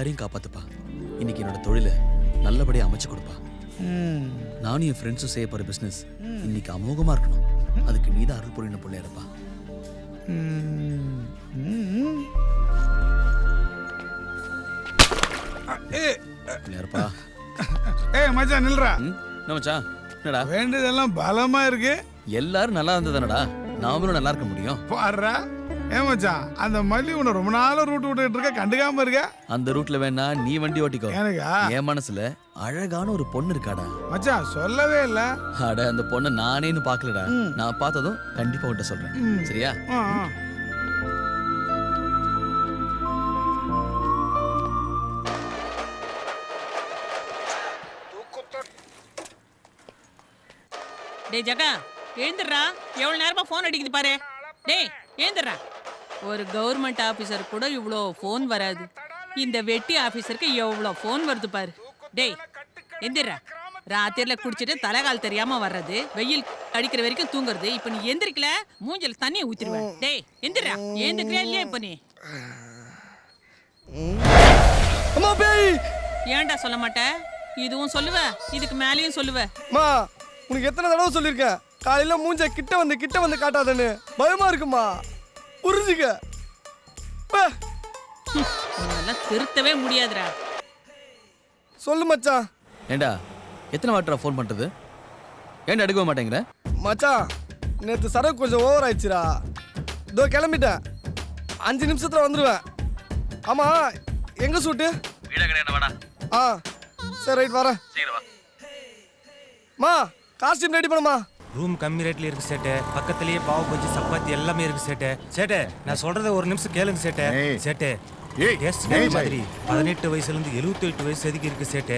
எல்லாரையும் காப்பாத்துப்பா. இன்னைக்கு என்னோட தொழிலை நல்லபடியா அமைச்சு கொடுப்பா. நானும் என் ஃப்ரெண்ட்ஸும் செய்ய போற பிசினஸ் இன்னைக்கு அமோகமா இருக்கணும். அதுக்கு நீதான் அருள் புரியணும் பிள்ளையாரப்பா. பிள்ளையாரப்பா. ஏய் மச்சான் நில்றா. என்ன மச்சான்? என்னடா வேண்டியதெல்லாம் பலமா இருக்கு. எல்லாரும் நல்லா இருந்ததானடா நாமளும் நல்லா இருக்க முடியும். பாடுறா. ஏ மச்சான் அந்த மல்லி உன்னை ரொம்ப நாளா ரூட் விட்டுட்டு இருக்க, கண்டுக்காம இருக்க. அந்த ரூட்ல வேணா நீ வண்டி ஓட்டிக்கோ. எனக்கா? என் மனசுல அழகான ஒரு பொண்ணு இருக்காடா. மச்சான் சொல்லவே இல்ல. அட அந்த பொண்ணை நானேன்னு பாக்கலடா. நான் பார்த்ததும் கண்டிப்பா உன்கிட்ட சொல்றேன். சரியா? டேய் ஜகா எழுந்துடுறா. எவ்வளவு நேரமா போன் அடிக்குது பாரு. டேய் எழுந்துடுறா. ஒரு கவர்மெண்ட் ஆபீசர் கூட இவ்வளோ போன் வராது. இந்த வெட்டி ஆபீசருக்கு எவ்வளோ போன் வருது பாரு. டேய் எந்திரா. ராத்திரில குடிச்சிட்டு தலைகால் தெரியாம வர்றது, வெயில் அடிக்கிற வரைக்கும் தூங்குறது. இப்ப நீ எந்திரிக்கல மூஞ்சில தண்ணியை ஊத்திடுவேன். டேய் எந்திரா. எழுந்துக்கிறியா இல்லையா இப்ப நீ? ஏன்டா சொல்ல மாட்டேன்? இதுவும் சொல்லுவ, இதுக்கு மேலேயும் சொல்லுவ. உனக்கு எத்தனை தடவை சொல்லியிருக்கேன், காலையில மூஞ்ச கிட்ட வந்து காட்டாதன்னு. பயமா இருக்குமா? புரிஞ்சுக்க. உன்னெல்லாம் திருத்தவே முடியாதுடா. சொல்லு மச்சான். ஏண்டா எத்தனை வாட்டரா ஃபோன் பண்றது? ஏன்டா எடுக்கவே மாட்டேங்கிற? மச்சான் நேற்று சரக்கு கொஞ்சம் ஓவர் ஆயிடுச்சுடா. இதோ கிளம்பிட்டேன், 5 நிமிஷத்துல வந்துடுவேன். ஆமா எங்க சூட்டு? வீட கிடையாது. வாடா. சரி ரைட் வரேன். சீக்கிரம் வா. மா காஸ்டியூம் ரெடி பண்ணுமா. ரூம் கம்மி ரேட்ல இருக்கு சேட்டு. பக்கத்துலயே பாவு பஜ்ஜி சப்பாத்தி எல்லாமே இருக்கு சேட்டு. சேட்டு நான் சொல்றத ஒரு நிமிஷம் கேளுங்க சேட்டு. சேட்டு டேஸ்ட் மாதிரி 18 வயசுல இருந்து 78 வயசு வரைக்கும் இருக்கு சேட்டு.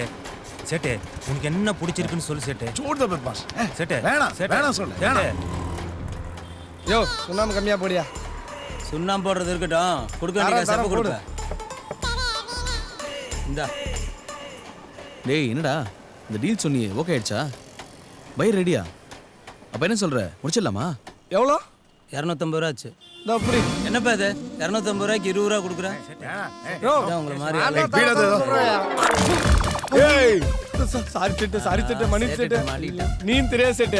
சேட்டு உனக்கு என்ன பிடிச்சிருக்குன்னு சொல்லு சேட்டு. சூடு பாஸ். சேட்டு வேணாம் வேணாம் சொல்லு. சேட்டு யோ சுண்ணாம்பு கம்மியா போடியா. சுண்ணாம்பு போடுறது இருக்கட்டும். கொடுக்க சப்ப கொடுக்க. இந்தா. டேய் என்னடா இந்த டீல் சொன்னியே ஓகே ஆயிடுச்சா? பை ரெடியா? அப்ப என்ன சொல்ற, முடிச்சிடலாமா? எவ்வளோ? 250 ரூபா ஆச்சு. அப்படி என்னப்பா இது 250 ரூபாய்க்கு 20 ரூபா கொடுக்குறேன். உங்களை மாதிரி சாரி சேட்டு மணி சேட்டு. நீ தெரியாது சேட்டு.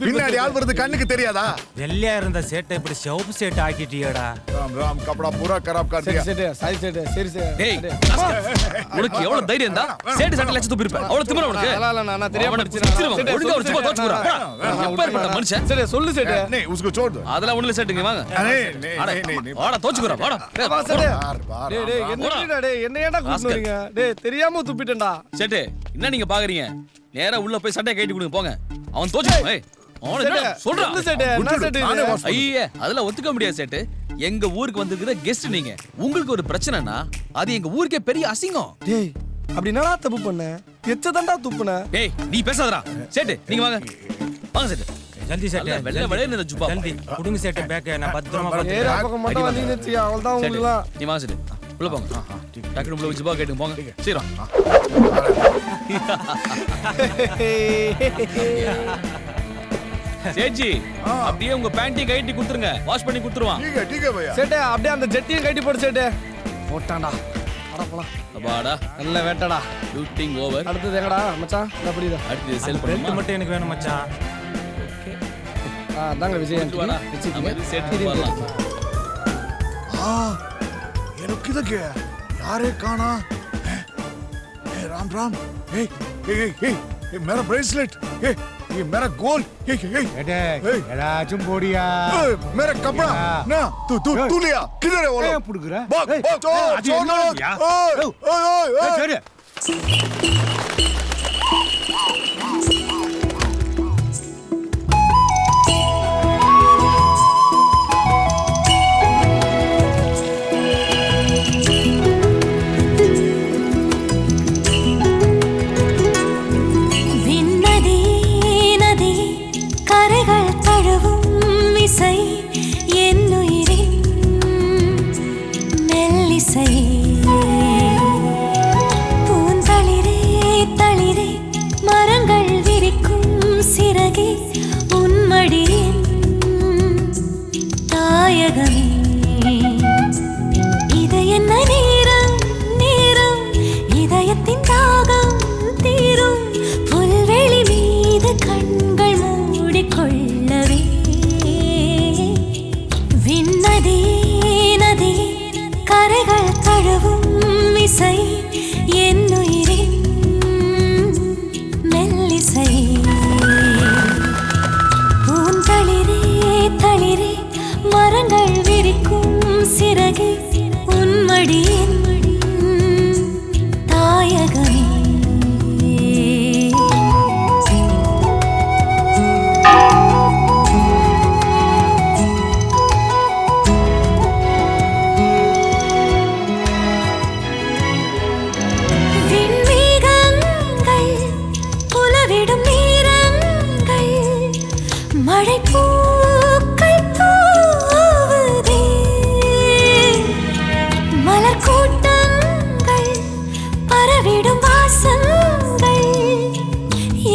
பின்னாடி ஆள் வருது கண்ணுக்கு தெரியாதா? வெள்ளையா இருந்த சேட்டை இப்படி சிவப்பு சேட்டை ஆக்கிட்டியடா. ராம் ராம் கப்படா பூரா खराब कर दिया. சேட்டு சாரி சேட்டு. சரி சரி. டேய் உனக்கு எவ்வளவு தைரியம் இருந்தா சேட்டு சட்டை லட்சம் துப்பி இருப்ப. அவ்வளவு திமிர உனக்கு? நான் தெரியாம படிச்சிரேன். ஒழுங்கா ஒரு சும்மா தோச்சு போறா. எப்பேர்ப்பட்ட மனுஷன். சரி சொல்லு சேட்டு. नहीं उसको छोड़ दो. அதெல்லாம் ஒண்ணுல சேட்டுங்க வாங்க. नहीं வாடா தோச்சு போறா. வாடா. டேய் டேய் என்னடா டேய் என்ன ஏன்டா கூப்பிடுறீங்க? டேய் தெரியாம துப்பிட்டேன்டா. சேட்டு என்ன நீங்க பாக்குறீங்க? நேரா உள்ள போய் சட்டையை கட்டி கொடுங்க போங்க. அவன் தோச்சு. ஏய் சொல்றா சேட்டு. என்ன சேட்டு? ஐயே அதெல்லாம் ஒத்துக்க முடியாது சேட்டு. எங்க ஊருக்கு வந்திருக்கிற கெஸ்ட் நீங்க. உங்களுக்கு ஒரு பிரச்சனைனா அது எங்க ஊருக்கே பெரிய அசிங்கம். டேய் அப்படி என்னடா தப்பு பண்ண? எச்சதான்டா துப்புன. டேய் நீ பேசாதடா. சேட்டு நீங்க வாங்க. வாங்க சேட்டு. ஜல்தி சேட்டு. வெள்ள வெள்ள இந்த ஜுப்பா. ஜல்தி குடுங்க சேட்டு பேக்க நான் பத்திரமா ஏற பாத்துக்கிறேன். பக்கம் மட்டும் வந்தீங்கன்னு வெச்சு அவ்வளவுதான் சேட்டு, உங்களுக்கு. நீ வாங்க சேட்டு. உள்ள போங்க. டக்குனு உள்ள ஜுப்பா கேட்டுங்க போங்க. சீக்கிரம். சேட்ஜி அப்படியே உங்க பேண்டையும் கட்டி கொடுத்துருங்க. வாஷ் பண்ணி கொடுத்துருவான். ठीक है भैया. சேட்டு அப்படியே அந்த ஜெட்டியும் கட்டி போடு சேட்டு. போட்டான்டா. அட போலாம். அப்பாடா நல்ல வேட்டடா. Shooting over. அடுத்து எங்கடா மச்சான்? அப்படிடா. அடுத்து செல் பெல்ட் பண்ணுமா? மட்டும் எனக்கு வேணும் மச்சான். தாங்க விஜய் வாடா. நம்ம இது செட் பண்ணலாம். ये लोग किधर गए? यार काना. राम राम. ए मेरा ब्रेसलेट. ये मेरा गोल. ஏதாச்சும் போடியா. मेरा कपड़ा. ना तू लिया. किधर है वो लोग? புடுக்குற. सरी. பூந்தளிரே மடியின் தாயகமே விண்மீகங்கள் புலவிடும் நீரங்கள் மழை பூக்கள் தூவுதே மலர் கூட்டங்கள் பரவிடும் வாசங்கள்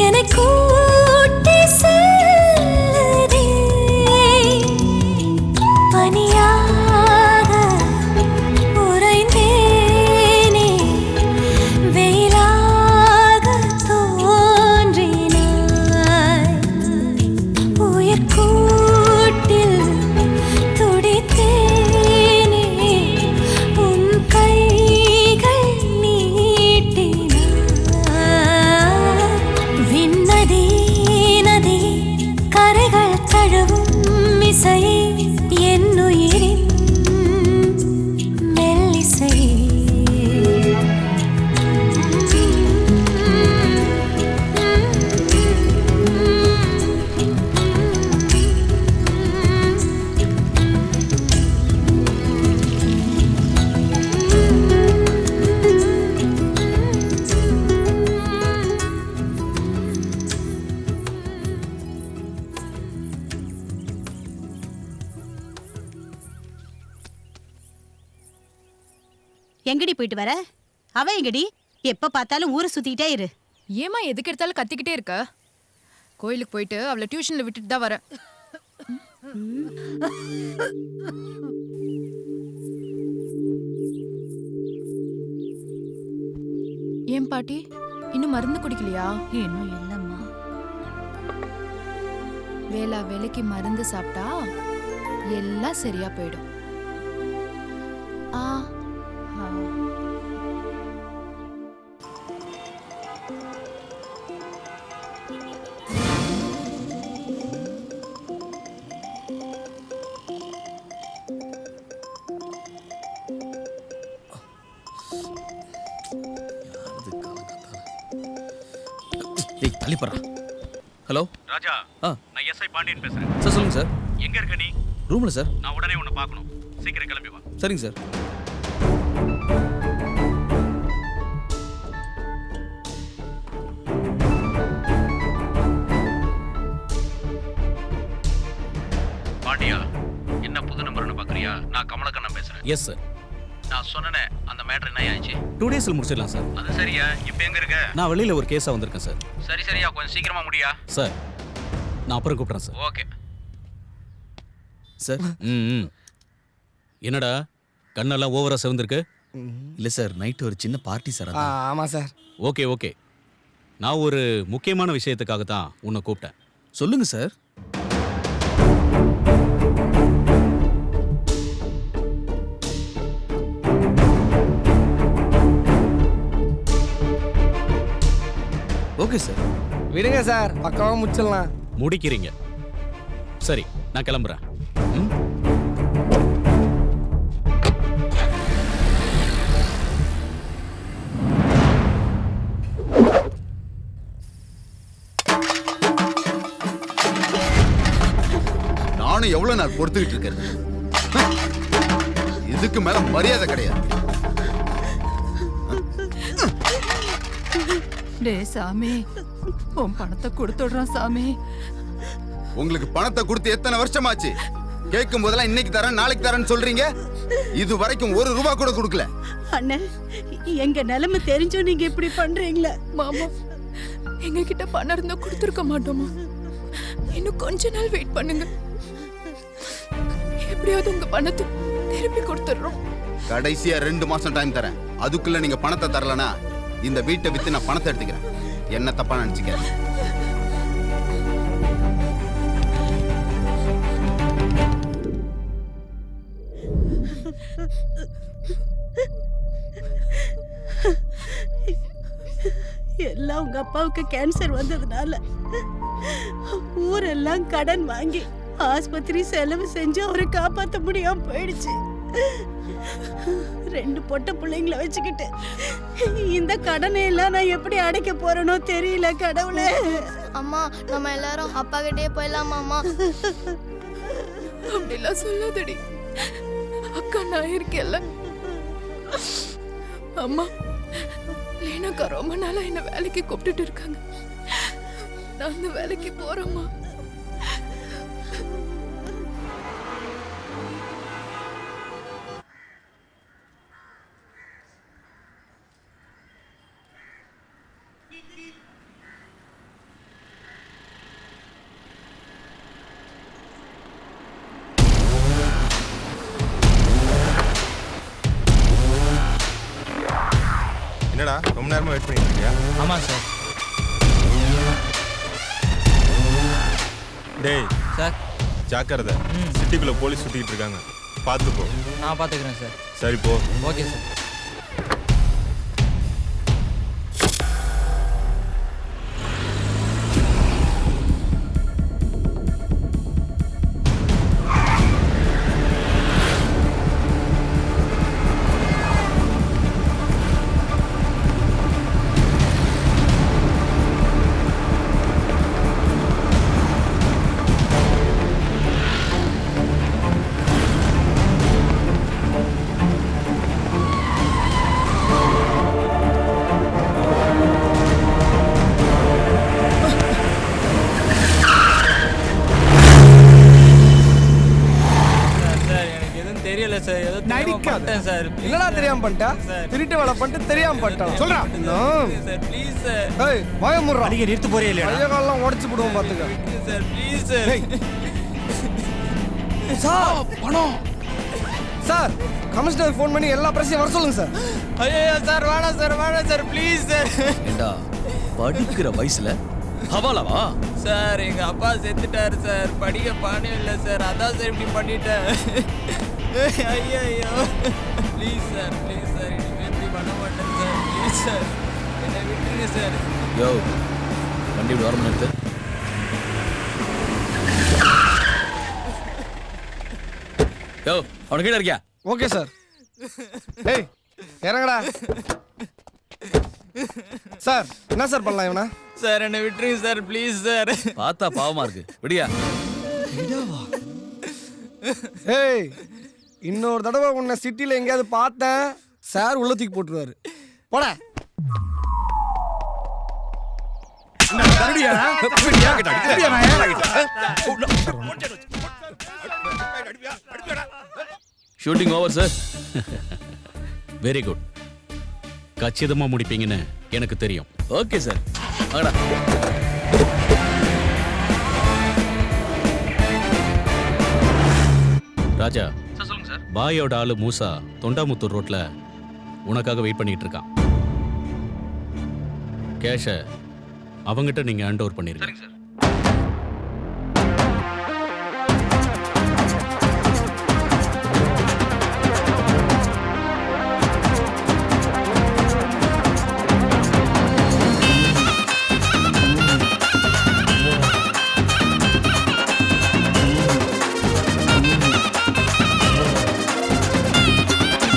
என்னை கூட்டி செல்லுதே பனியாக உறைந்தேனே வெயிலாக தோன்றினாய் உயிர் கூட்டில் துடித்தேனே உன் கைகள் நீட்டினாய் விண்ணதி நதி கரைகள் தழுவும் இசையே என் உயிரின் மெல்லிசையே எங்கடி போயிட்டு வர? அவ எங்கடி? எப்ப பார்த்தாலும் ஊரை சுத்திக்கிட்டே இரு. ஏமா எதுக்கு எடுத்தாலும் கத்திக்கிட்டே இருக்க? கோயிலுக்கு போயிட்டு அவளை டியூஷன்ல விட்டுட்டு தான் வரேன். ஏன் பாட்டி இன்னும் மருந்து குடிக்கலையா? இன்னும் இல்லம்மா. வேளைக்கு மருந்து சாப்பிட்டா எல்லாம் சரியா போயிடும். ஆ ஆ. ஏய் தள்ளி போறா. ஹலோ ராஜா, ஆ நான் எஸ்ஐ பாண்டியன் பேசுறேன். சார் சொல்லுங்க சார். எங்க இருக்க நீ? ரூம்ல சார். நான் உடனே உன்னை பார்க்கணும். சீக்கிரம் கிளம்பி வா. சரிங்க சார். பாண்டியா, என்ன புது நம்பர்னு பாக்குறியா? நான் கமலக்கண்ணன் பேசுறேன். Yes sir. நான் சொன்னனே அந்த மேட்டர் என்ன ஆயிடுச்சு? 2 டேஸ்ல முடிச்சிடலாம் சார். அது சரியா? இப்போ எங்க இருக்க? நான் வெளியில ஒரு கேஸா வந்திருக்கேன் சார். சரியா, கொஞ்சம் சீக்கிரமா முடியா? சார் நான் அப்புறம் கூப்பிடுறேன் சார். Okay sir. ம் என்னடா கண்ணெல்லாம் ஓவரா செவந்திருக்கு? இல்ல சார், நைட் ஒரு சின்ன பார்ட்டி சார். ஆமா சார். Okay okay. நான் ஒரு முக்கியமான விஷயத்துக்காக தான் உன்னை கூப்பிட்டேன். சொல்லுங்க சார். Okay sir. விடுங்க சார், பக்கமா முடிச்சிடலாம். முடிக்கிறீங்க. சரி நான் கிளம்புறேன். ம்? நானும் எவ்வளவு நாள் பொறுத்துக்கிட்டு இருக்கிறது. இதுக்கு மேல மரியாதை கிடையாது. டே சாமி, உன் பணத்தை கொடுத்துடுறான் சாமி. உங்களுக்கு பணத்தை கொடுத்து எத்தனை வருஷமாச்சு? கேட்கும் போதெல்லாம் இன்னைக்கு தரேன் நாளைக்கு தரேன்னு சொல்றீங்க. இது வரைக்கும் ₹1 கூட கொடுக்கல. அண்ணன், எங்க நிலைமை தெரிஞ்சும் நீங்க இப்படி பண்றீங்களே. மாமா, எங்க கிட்ட பணம் இருந்தா கொடுத்துருக்க மாட்டோமா? இன்னும் கொஞ்ச நாள் வெயிட் பண்ணுங்க. எப்படியாவது உங்க பணத்தை திருப்பி கொடுத்துடுறோம். கடைசியா 2 மாசம் டைம் தரேன். அதுக்குள்ள நீங்க பணத்தை தரலனா இந்த வீட்டை வித்து நான் பணத்தை எடுத்துக்கிறேன். என்ன தப்பா நினைச்சுக்க. எல்லாம் உங்க அப்பாவுக்கு கேன்சர் வந்ததுனால ஊரெல்லாம் கடன் வாங்கி ஆஸ்பத்திரி செலவு செஞ்சு அவரை காப்பாற்ற முடியாம போயிடுச்சு. 2 பொட்ட பிள்ளைங்கள வச்சுக்கிட்டு இந்த கடனை எல்லாம் நான் எப்படி அடைக்க போறேனோ தெரியல கடவுளே. அம்மா நம்ம எல்லாரும் அப்பா கிட்டே போயிடலாமா அம்மா? அப்படிலாம் சொல்லாதடி, அக்கா நான் இருக்கேன்ல. அம்மா லீனாக்கா ரொம்ப நாளா என்ன வேலைக்கு கூப்பிட்டுட்டு இருக்காங்க. நான் அந்த வேலைக்கு போறேம்மா. என்னடா ரொம்ப நேரமா வெயிட் பண்ணிட்டு இருக்கியா? ஆமா சார். டேய் சார் ஜாக்கிரதை, சிட்டிக்குள்ள போலீஸ் சுத்திட்டு இருக்காங்க, பார்த்து போ. நான் பார்த்துக்கிறேன் சார். சரி போ. Okay sir. என்னடா தெரியாம பண்ணிட்டேன்? திருட்டு வேலை பண்ணிட்டு தெரியாம பண்ணிட்டான். சொல்றா சார் ப்ளீஸ் சார். ஏய் வாய முறா. அடிக்க நிறுத்து போறியா இல்லையா? கைய கால்லாம் உடைச்சு போடுவோம் பாத்துக்க. Sir please sir. சார் பணம். சார் கமிஷனர் ஃபோன் பண்ணி எல்லா பிரச்சனையும் வர சொல்லுங்க சார். ஐயோ சார் வேணாம் சார், வேணாம் சார் ப்ளீஸ் சார். ஏண்டா படிக்கிற வயசுல ஹவாலாவா? சார் எங்க அப்பா செத்துட்டாரு சார், படிக்க பானே இல்லை சார், அதான் சார் இப்படி பண்ணிட்டேன். ஐயோ ப்ளீஸ் சார், ப்ளீஸ் சார், இனிமேல் இப்படி பண்ண மாட்டேன் சார், ப்ளீஸ் சார், என்னை விட்டுருங்க சார். யோ வண்டி இப்படி வரணும் எடுத்து. யோ அவனை கீழே இருக்கியா? Okay sir. ஏய் இறங்கடா. சார் என்ன சார் பண்ணலாம் இவனா? சார் என்னை விட்டுருங்க சார், ப்ளீஸ் சார். பார்த்தா பாவமா இருக்கு, விடியா. ஏய் இன்னொரு தடவை உன்னை சிட்டியில் எங்கேயாவது பார்த்தேன் சார் உள்ள தூக்கி போட்டுருவாரு. போடா. Shooting over sir. Very good. கச்சிதமா முடிப்பீங்கன்னு எனக்கு தெரியும். Okay sir. வாங்கடா. ராஜா சொல்லுங்க சார். பாயோட ஆளு மூசா தொண்டாமுத்தூர் ரோட்ல உனக்காக வெயிட் பண்ணிட்டு இருக்கான். கேஷ அவங்கிட்ட நீங்க ஹேண்ட் ஓவர் பண்ணிருங்க. சரிங்க சார்.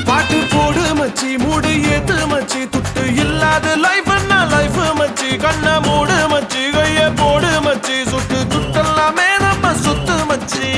பாட்டு போடு மச்சி, மூடு ஏத்து மச்சி, துட்டு இல்லாத லைஃப் என்ன லைஃப் மச்சி, கண்ண மூடு மச்சி, கைய போடு மச்சி, சுட்டு துட்டெல்லாமே நம்ம சுத்து மச்சி.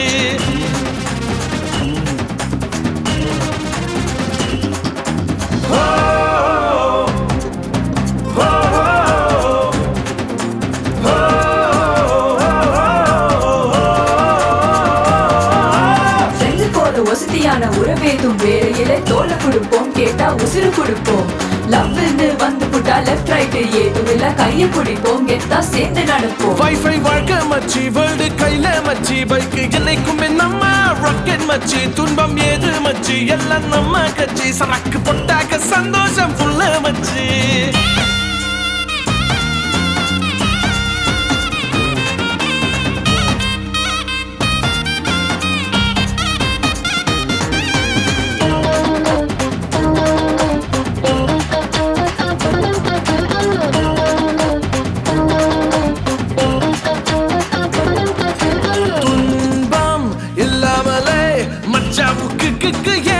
வசதியான உறவேதும் வேலையில தோல கொடுப்போம், கேட்டா உசுறு கொடுப்போம். லவ்னு வந்து புட்டா லெஃப்ட் ரைட் ஏதும் இல்ல, கைய பிடிப்போம், கெத்தா சேர்ந்து நடப்போம். வைஃபை வாழ்க்கை மச்சி, வேர்ல்டு கையில மச்சி, பைக்கு என்னைக்குமே நம்ம ராக்கெட் மச்சி, துன்பம் ஏது மச்சி, எல்லாம் நம்ம கட்சி, சரக்கு பொட்டாக்க சந்தோஷம் புள்ள மச்சி. துன்பம் இல்லாமலே மச்சாவுக்கு ஏ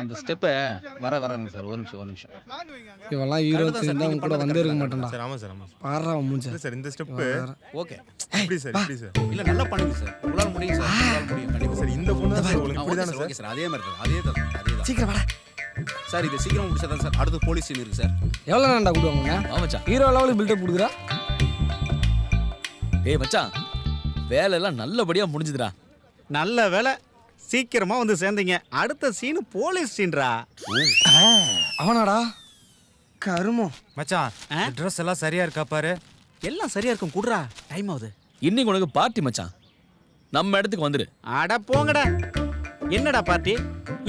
அந்த ஸ்டெப்பை வரேங்க சார். ஒரு நிமிஷம். இவெல்லாம் ஹீரோ இருந்தா உன் கூட வந்தே இருக்க மாட்டேன்டா. சார் ஆமாம் சார் ஆமாம் சார். பாடுறா அவன் மூஞ்ச. இல்லை சார் இந்த ஸ்டெப்பு ஓகே. இப்படி சார் இப்படி சார். இல்லை நல்லா பண்ணுங்க சார். உங்களால் முடியும் சார். உங்களால் முடியும் கண்டிப்பாக சார். இந்த பொண்ணு தான் சார் உங்களுக்கு இப்படி தானே ஓகே சார். அதே மாதிரி தான் அதே தான். சீக்கிரம் வாடா. சார் இது சீக்கிரம் முடிச்சதான் சார். அடுத்து போலீஸ் சீன் இருக்கு சார். எவ்வளோ நேரம்டா கூடுவாங்க? மச்சான் ஹீரோ லெவலுக்கு பில்டப் கொடுக்குறா. ஏய் மச்சான், வேலை எல்லாம் நல்லபடியா முடிஞ்சுதுடா. நல்ல வேலை சீக்கிரமா வந்து சேர்ந்தீங்க. அடுத்த சீன் போலீஸ் சீன்ரா. அவனாடா கருமம். மச்சான் ட்ரெஸ் எல்லாம் சரியா இருக்கா பாரு. எல்லாம் சரியா இருக்கும். குடுறா, டைம் ஆகுது. இன்னைக்கு உனக்கு பார்ட்டி மச்சான். நம்ம இடத்துக்கு வந்துரு. அட போங்கடா. என்னடா பார்ட்டி?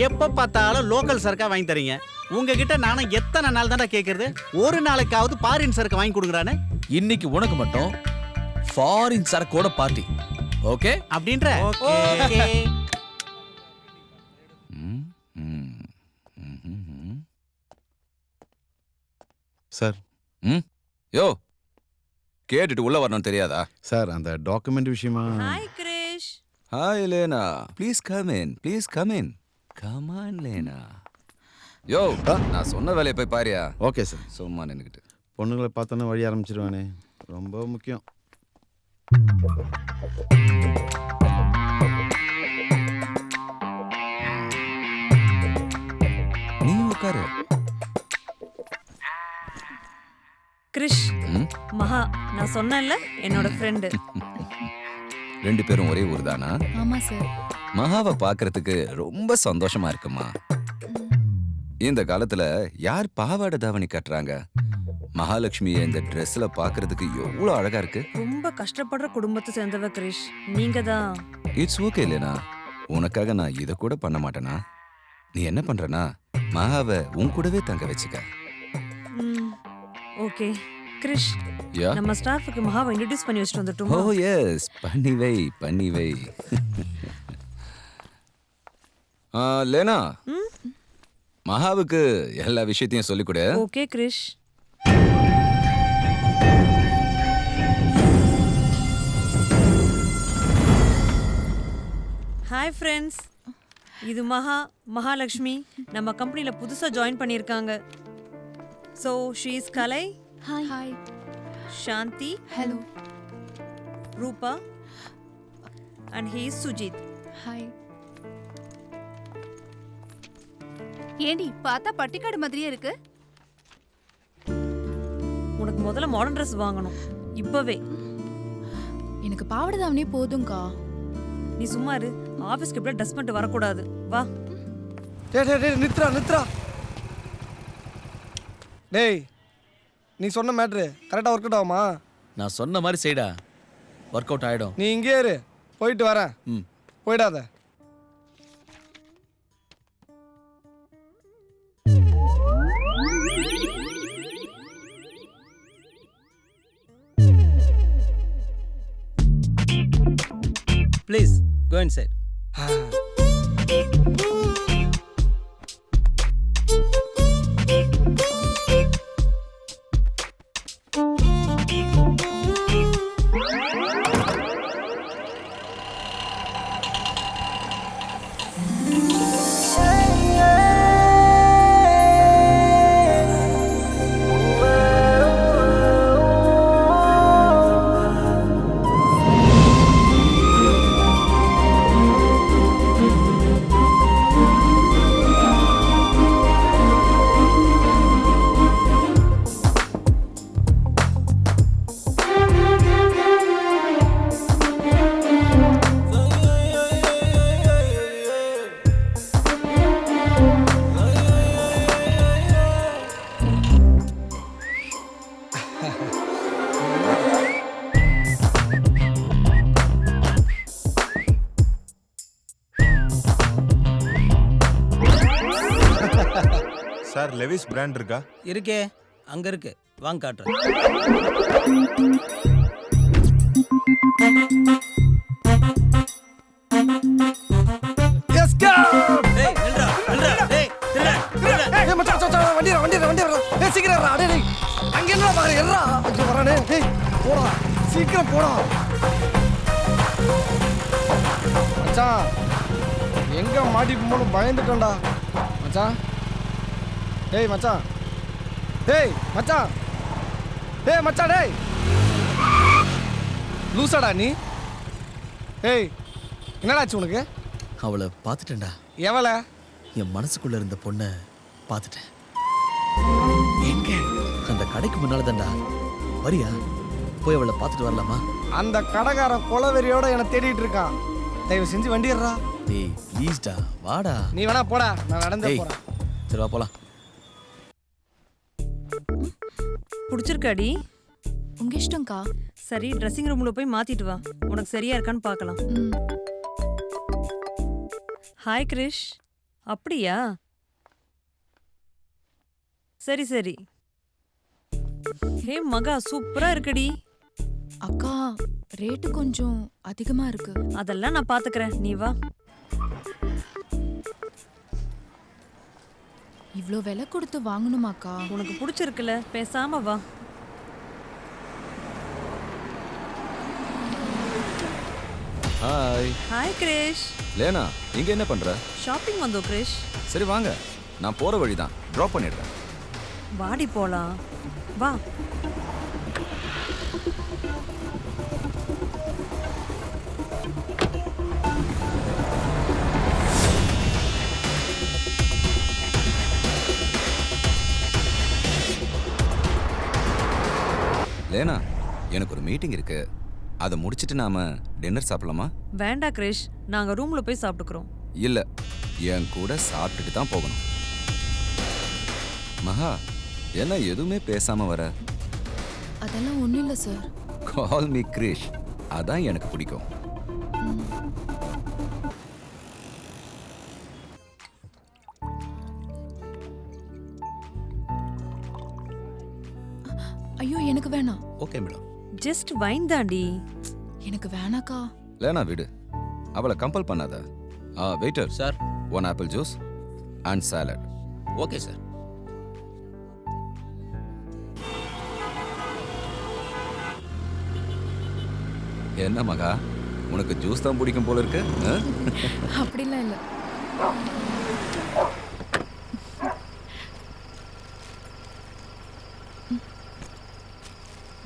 எப்ப பார்த்தாலும் லோக்கல் சரக்கா வாங்கி தரீங்க. உங்ககிட்ட நானும் எத்தனை நாள் தான்டா கேட்கறது? ஒரு நாளைக்காவது ஃபாரின் சரக்கு வாங்கி கொடுக்குறானே. இன்னைக்கு உனக்கு மட்டும் ஃபாரின் சரக்கோட பார்ட்டி. ஓகே அப்படின்ற? ஓகே. சார். யோ கேட்டுட்டு உள்ள வரணும் தெரியாதா? சார் அந்த டாக்குமெண்ட் விஷயமா. Hi Krish. Hi Lena, please come in, please come in. Come on Lena. யோ நான் சொன்ன வேலையை போய் பாரியா? Okay sir. சும்மா நின்னுக்கிட்டு பொண்ணுங்களை பார்த்தோன்னே வழி ஆரம்பிச்சிருவானே, ரொம்ப முக்கியம். நீ உட்காரு. கிரிஷ், மகா நான் சொன்னேன்ல என்னோட ஃப்ரெண்டு. ரெண்டு பேரும் ஒரே ஊர் தானா? ஆமா சார். மகாவை பார்க்கறதுக்கு ரொம்ப சந்தோஷமா இருக்குமா. இந்த காலத்துல யார் பாவாடை தாவணி கட்டுறாங்க? மகாலட்சுமியை இந்த ட்ரெஸ்ல பார்க்கறதுக்கு எவ்வளவு அழகா இருக்கு. ரொம்ப கஷ்டப்படுற குடும்பத்தை சேர்ந்தவ கிரிஷ். நீங்க தான். இட்ஸ் ஓகே இல்லைனா, உனக்காக நான் இதை கூட பண்ண மாட்டேனா? நீ என்ன பண்றனா, மகாவை உன் கூடவே தங்க வச்சுக்க. ஓகே கிரிஷ், நம்ம ஸ்டாஃப்க்கு மகாவை இன்ட்ரோ듀ஸ் பண்ணி வச்சிட்டு வந்துட்டோம். ஓ எஸ், பண்ணி வை பண்ணி வை. லேனா, மகாவுக்கு எல்லா விஷயத்தையும் சொல்லிக் கொடு. ஓகே கிரிஷ். ஹாய் ஃப்ரெண்ட்ஸ், இது மகாலட்சுமி நம்ம கம்பெனில புதுசா ஜாயின் பண்ணியிருக்காங்க. So she is Kalai. Hi. Hi. Shanti. Hello. Rupa. And he is Sujith. Hi. ஏண்டி பார்த்தா பட்டிக்காடு மாதிரியே இருக்கு. உனக்கு முதல்ல மாடர்ன் ட்ரெஸ் வாங்கணும் இப்பவே. எனக்கு பாவாடை தாவணி போதும்க்கா. நீ சும்மா இரு. ஆபீஸ்க்கு இப்படி ட்ரெஸ் பண்ணிட்டு வரக்கூடாது. வா. டேய் நித்ரா. டேய் நீ சொன்ன மேட்ரு கரெக்டாக ஒர்க் அவுட் ஆகுமா? நான் சொன்ன மாதிரி செய்டா, ஒர்க் அவுட் ஆகிடும். நீ இங்கே இரு, போயிட்டு வரேன். போயிடாத. Please go inside. Sir Levi's brand இருக்கா? இருக்கே, அங்க இருக்கு. வாங்க காட்டுறேன். எஸ்கே. டேய் நில்றா. டேய் ஏய் மச்சான் வண்டி வர. ஏய் சீக்கிரம் வா. டேய் அங்க என்ன பாரு எறா. அங்க வரானே. டேய் போடா. சீக்கிரம் போடா. மச்சான் எங்க மாட்டிப்போன்னு பயந்துட்டேன்டா. மச்சான். டேய் மச்சான். டேய் மச்சான். டேய் மச்சான் டேய். லூசாடா நீ? ஏய் என்னடாச்சு உனக்கு? அவளை பார்த்துட்டேன்டா. எவளை? என் மனசுக்குள்ள இருந்த பொண்ணை பார்த்துட்டேன். எங்க? அந்த கடைக்கு முன்னால தான்டா. வரியா? போய் அவளை பார்த்துட்டு வரலாமா? அந்த கடைக்காரன் கொலவெறியோட என்னை தேடிட்டு இருக்கான். தயவு செஞ்சு வண்டி ஏறா. டேய் ப்ளீஸ்டா வாடா. நீ வேணா போடா, நான் நடந்தே டேய், போறேன். சரி வா போலாம். பிடிச்சிருக்காடி? உங்க இஷ்டம்க்கா. சரி ட்ரெஸ்ஸிங் ரூம்ல போய் மாத்திட்டு வா, உனக்கு சரியா இருக்கான்னு பார்க்கலாம். ஹாய் கிரிஷ். அப்படியா? சரி சரி. ஹே மகா சூப்பரா இருக்குடி. அக்கா ரேட்டு கொஞ்சம் அதிகமா இருக்கு. அதெல்லாம் நான் பாத்துக்கிறேன், நீ வா. இவ்ளோ விலை கொடுத்து வாங்கணுமாக்கா? உனக்கு பிடிச்சிருக்குல, பேசாம வா. ஹாய். ஹாய் கிரிஷ். லேனா இங்க என்ன பண்ற? ஷாப்பிங் வந்தோம் கிரிஷ். சரி வாங்க, நான் போற வழி தான், டிராப் பண்ணிடுறேன். வாடி போலாம், வா. லேனா எனக்கு ஒரு மீட்டிங் இருக்கு, அதை முடிச்சிட்டு நாம டின்னர் சாப்பிடலாமா? வேண்டா கிரிஷ், நாங்க ரூம்ல போய் சாப்பிட்டுக்கிறோம். இல்ல, என் கூட சாப்பிட்டுட்டு தான் போகணும். மகா என்ன எதுவுமே பேசாம வர? அதெல்லாம் ஒண்ணும் இல்ல சார். கால் மீ கிரிஷ், அதான் எனக்கு பிடிக்கும். ஐயோ எனக்கு வேணாம். Okay madam. ஜஸ்ட் வைன் தாண்டி. எனக்கு வேணாக்கா. லேனா விடு, அவளை கம்பல் பண்ணாத. Waiter sir, 1 apple juice and salad. Okay sir. என்ன மகா, உனக்கு ஜூஸ் தான் பிடிக்கும் போல இருக்கு? அப்படிலாம் இல்ல.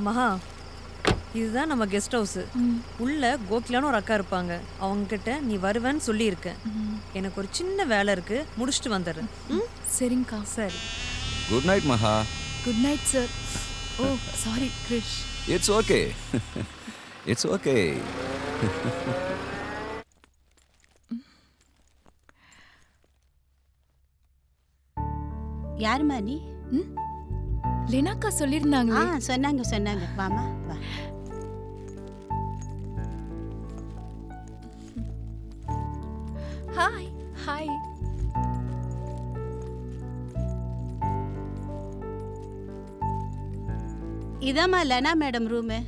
மகா, இதுதான் நம்ம கெஸ்ட் ஹவுஸ். உள்ள கோகிலான்னு ஒரு அக்கா இருப்பாங்க, அவங்க கிட்ட நீ வருவேன்னு சொல்லியிருக்க. எனக்கு ஒரு சின்ன வேலை இருக்கு, முடிச்சுட்டு வந்துடுறேன். சரிங்கக்கா. சரி. Good night Maha. Good night sir. Oh sorry Krish. It's okay. It's okay. யாருமா நீ? லேனாக்கா சொல்லிருந்தாங்களே. சொன்னாங்க சொன்னாங்க. வாமா வா. ஹாய். ஹாய். இதாம்மா லனா மேடம் ரூமு.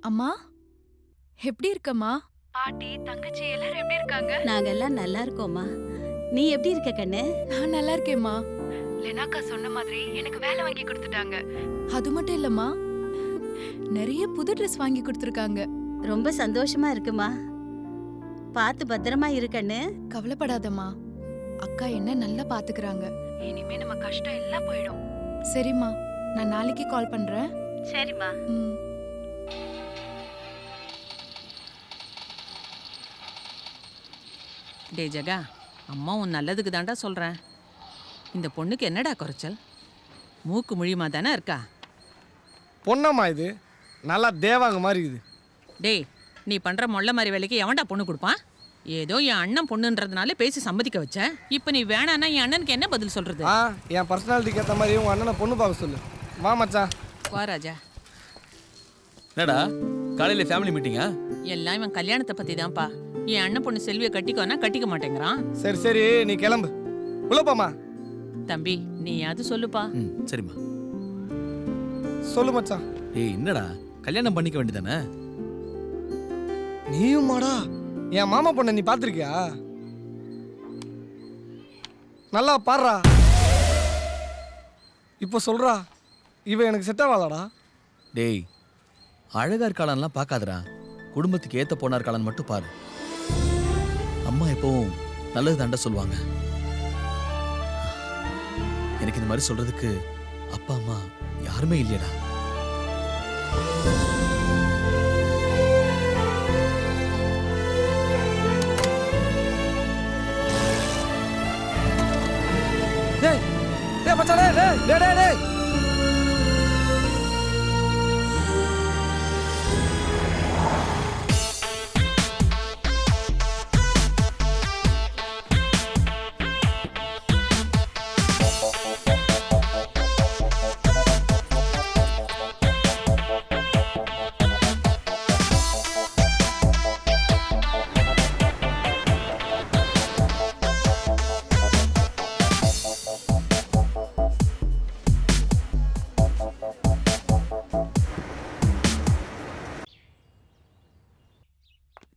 அம்மா எப்படி இருக்கம்மா? பாட்டி தங்கச்சி எல்லாரும் எப்படி இருக்காங்க? நாங்க எல்லாம் நல்லா இருக்கோம்மா. நீ எப்படி இருக்க கண்ணு? நான் நல்லா இருக்கேம்மா. லெனாக்கா சொன்ன மாதிரி எனக்கு வேலை வாங்கி கொடுத்துட்டாங்க. அது மட்டும் இல்லம்மா, நிறைய புது ட்ரெஸ் வாங்கி கொடுத்துருக்காங்க. ரொம்ப சந்தோஷமா இருக்குமா. பார்த்து பத்திரமா இருக்கண்ணு. கவலைப்படாதம்மா, அக்கா என்ன நல்லா பாத்துக்கிறாங்க. இனிமே நம்ம கஷ்டம் எல்லாம் போயிடும். சரிம்மா, நான் நாளைக்கு கால் பண்றேன். சரிம்மா. டே ஜகா, அம்மா உன் நல்லதுக்கு தாண்டா சொல்கிறேன். இந்த பொண்ணுக்கு என்னடா குறைச்சல்? மூக்கு முழியுமா தானே இருக்கா? பொண்ணம்மா இது, நல்லா தேவாங்க மாதிரி இது. டேய், நீ பண்ணுற மொள்ள மாதிரி வேலைக்கு எவன்டா பொண்ணு கொடுப்பான்? ஏதோ என் அண்ணன் பொண்ணுன்றதுனால பேசி சம்மதிக்க வச்ச. இப்போ நீ வேணான்னா என் அண்ணனுக்கு என்ன பதில் சொல்கிறது? என் பர்சனாலிட்டிக்கு ஏற்ற மாதிரி உங்கள் அண்ணனை பொண்ணு பார்க்க சொல்லு. வா மச்சான். வா ராஜா. என்னடா காலையில் ஃபேமிலி மீட்டிங்கா? எல்லாம் இவன் கல்யாணத்தை பற்றி தான்ப்பா. என் அண்ணன் பொண்ணு செல்வியை கட்டிக்கோனா கட்டிக்க மாட்டேங்கிறான். சரி சரி, நீ கிளம்பு. உள்ளப்பாமா. தம்பி நீ அது சொல்லுப்பா. சரிம்மா. சொல்லு மச்சான். ஏய் என்னடா, கல்யாணம் பண்ணிக்க வேண்டியதானே? நீயும் மாடா, என் மாமா பொண்ணை நீ பார்த்துருக்கியா? நல்லா பாடுறா. இப்போ சொல்றா, இவன் எனக்கு செட் ஆவாளாடா? டேய், அழகா இருக்காளான்லாம் பார்க்காதடா, குடும்பத்துக்கு ஏத்த பொண்ணா இருக்காளான்னு மட்டும் பாரு. அம்மா எப்பவும் நல்லது தாண்டா சொல்லுவாங்க. எனக்கு இந்த மாதிரி சொல்றதுக்கு அப்பா அம்மா யாருமே இல்லையடா. டேய் டேய் மச்சானே, டேய் டேய் டேய் டேய்.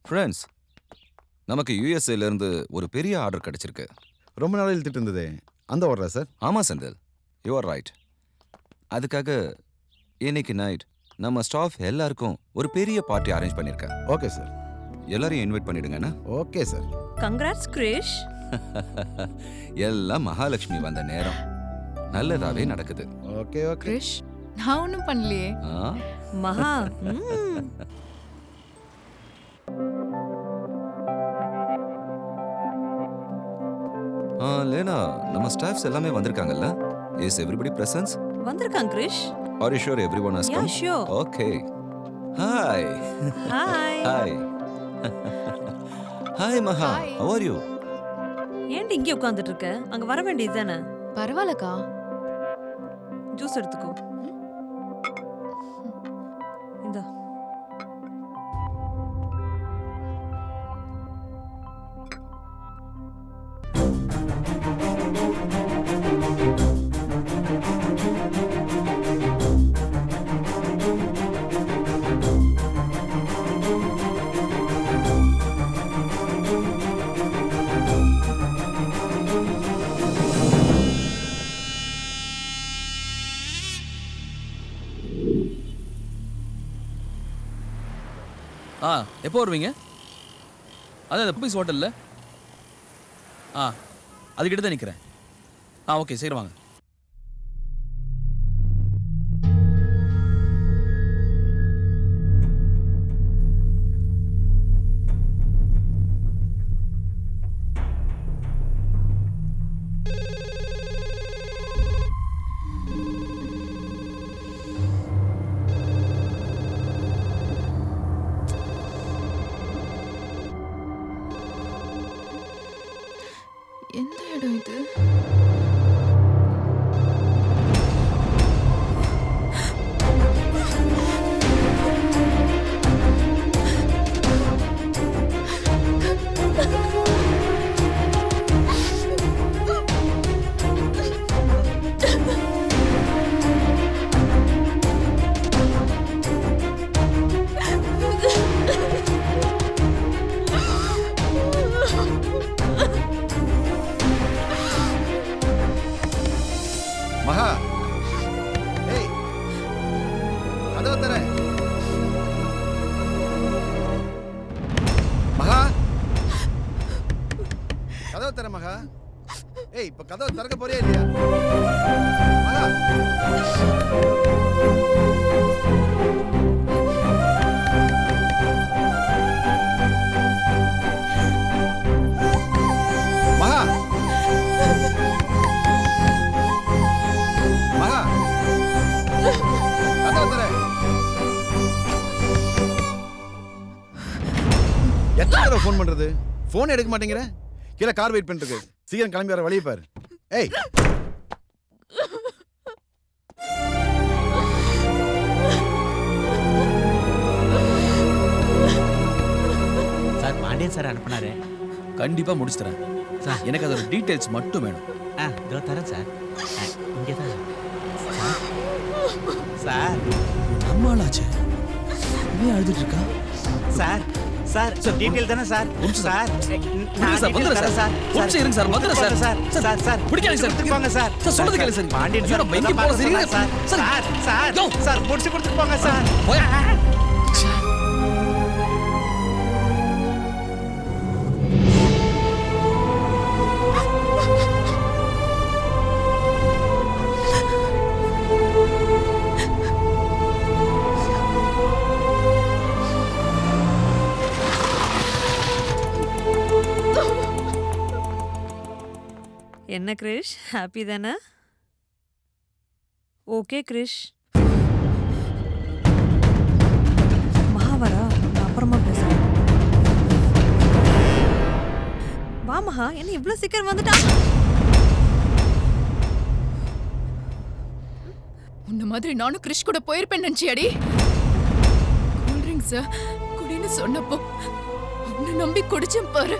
ஃப்ரெண்ட்ஸ், நமக்கு யூஎஸ்ஏல இருந்து ஒரு பெரிய ஆர்டர் கிடைச்சிருக்கு. ரொம்ப நாள் இழுத்துட்டு இருந்ததே, அந்த ஆர்டரா சார்? ஆமா செந்தில், யூ ஆர் ரைட். அதுக்காக இன்னைக்கு நைட் நம்ம ஸ்டாஃப் எல்லாருக்கும் ஒரு பெரிய பார்ட்டி அரேஞ்ச் பண்ணியிருக்கேன். ஓகே சார். எல்லாரையும் இன்வைட் பண்ணிடுங்கண்ணா. Okay sir. கங்க்ராட்ஸ் கிரிஷ். எல்லாம் மகாலட்சுமி வந்த நேரம் நல்லதாவே நடக்குது. Okay okay. கிரிஷ், நான் ஒன்றும் பண்ணலையே. மகா லேனா, நம்ம ஸ்டாஃப்ஸ் எல்லாமே வந்திருக்காங்கல்ல? Is everybody presence? வந்திருக்காங்க Krish. Are you sure everyone has come? Yeah, sure. Okay. Hi. Hi. Hi. Hi Maha, how are you? ஏன்டி இங்கே உட்கார்ந்துட்டு இருக்க? அங்க வர வேண்டியது தானே? பரவாயில்லக்கா. ஜூஸ் எடுத்துக்கோ. இந்தா. எப்போ வருவீங்க? அதான் அந்த பப்பீஸ் ஹோட்டலில். அதுக்கிட்ட தான் நிற்கிறேன். ஓகே, சரி வாங்க. எந்த இடம் இது? மகா, ஏய், கதவை தர. மகா, கதவை தர மகா. ஏய், இப்ப கதவை திறக்க போறியா இல்லையா? மகா. மகா. மகா, கதவை தர. எத்தனை தடவை ஃபோன் பண்றது? ஃபோன் எடுக்க மாட்டேங்கிற? கீழே கார் வெயிட் பண்ணிட்டு இருக்கு. சீக்கிரம் கிளம்பி வர வழியை பாரு. ஏய், சார் பாண்டியன் சார் அனுப்புனாரு. கண்டிப்பா முடிச்சு தரேன் சார். எனக்கு அதோட டீடைல்ஸ் மட்டும் வேணும். இதோ தரேன் சார். இங்கே தான் சார். நம்மளாச்சு நீ அழுதுட்டு இருக்கா? சார் சார் டீடைல் தானே சார் சார் சார் வந்துடுறேன் சார் கொஞ்சம் இருங்க சார் வந்துடுறேன் சார் சார் சார் சார் பிடிக்காது சார் போங்க சார் சார் சொல்றது கேளு சார் பாண்டியன் சார் எங்க போற சரிங்க சார் சார் சார் சார் முடிச்சு கொடுத்துட்டு போங்க சார் என்ன கிரிஷ் ஹாப்பி தானே? ஓகே கிரிஷ். மகாவரா நான் அப்புறமா பேசுறேன். வா மகா, என்ன இவ்வளவு சீக்கிரம் வந்துட்டா? உன்ன மாதிரி நானும் கிரிஷ் கூட போயிருப்பேன் நினைச்சியாடி? கூல்ட்ரிங்க்ஸ் குடின்னு சொன்னப்போ உன்னை நம்பி குடிச்சேன் பாரு.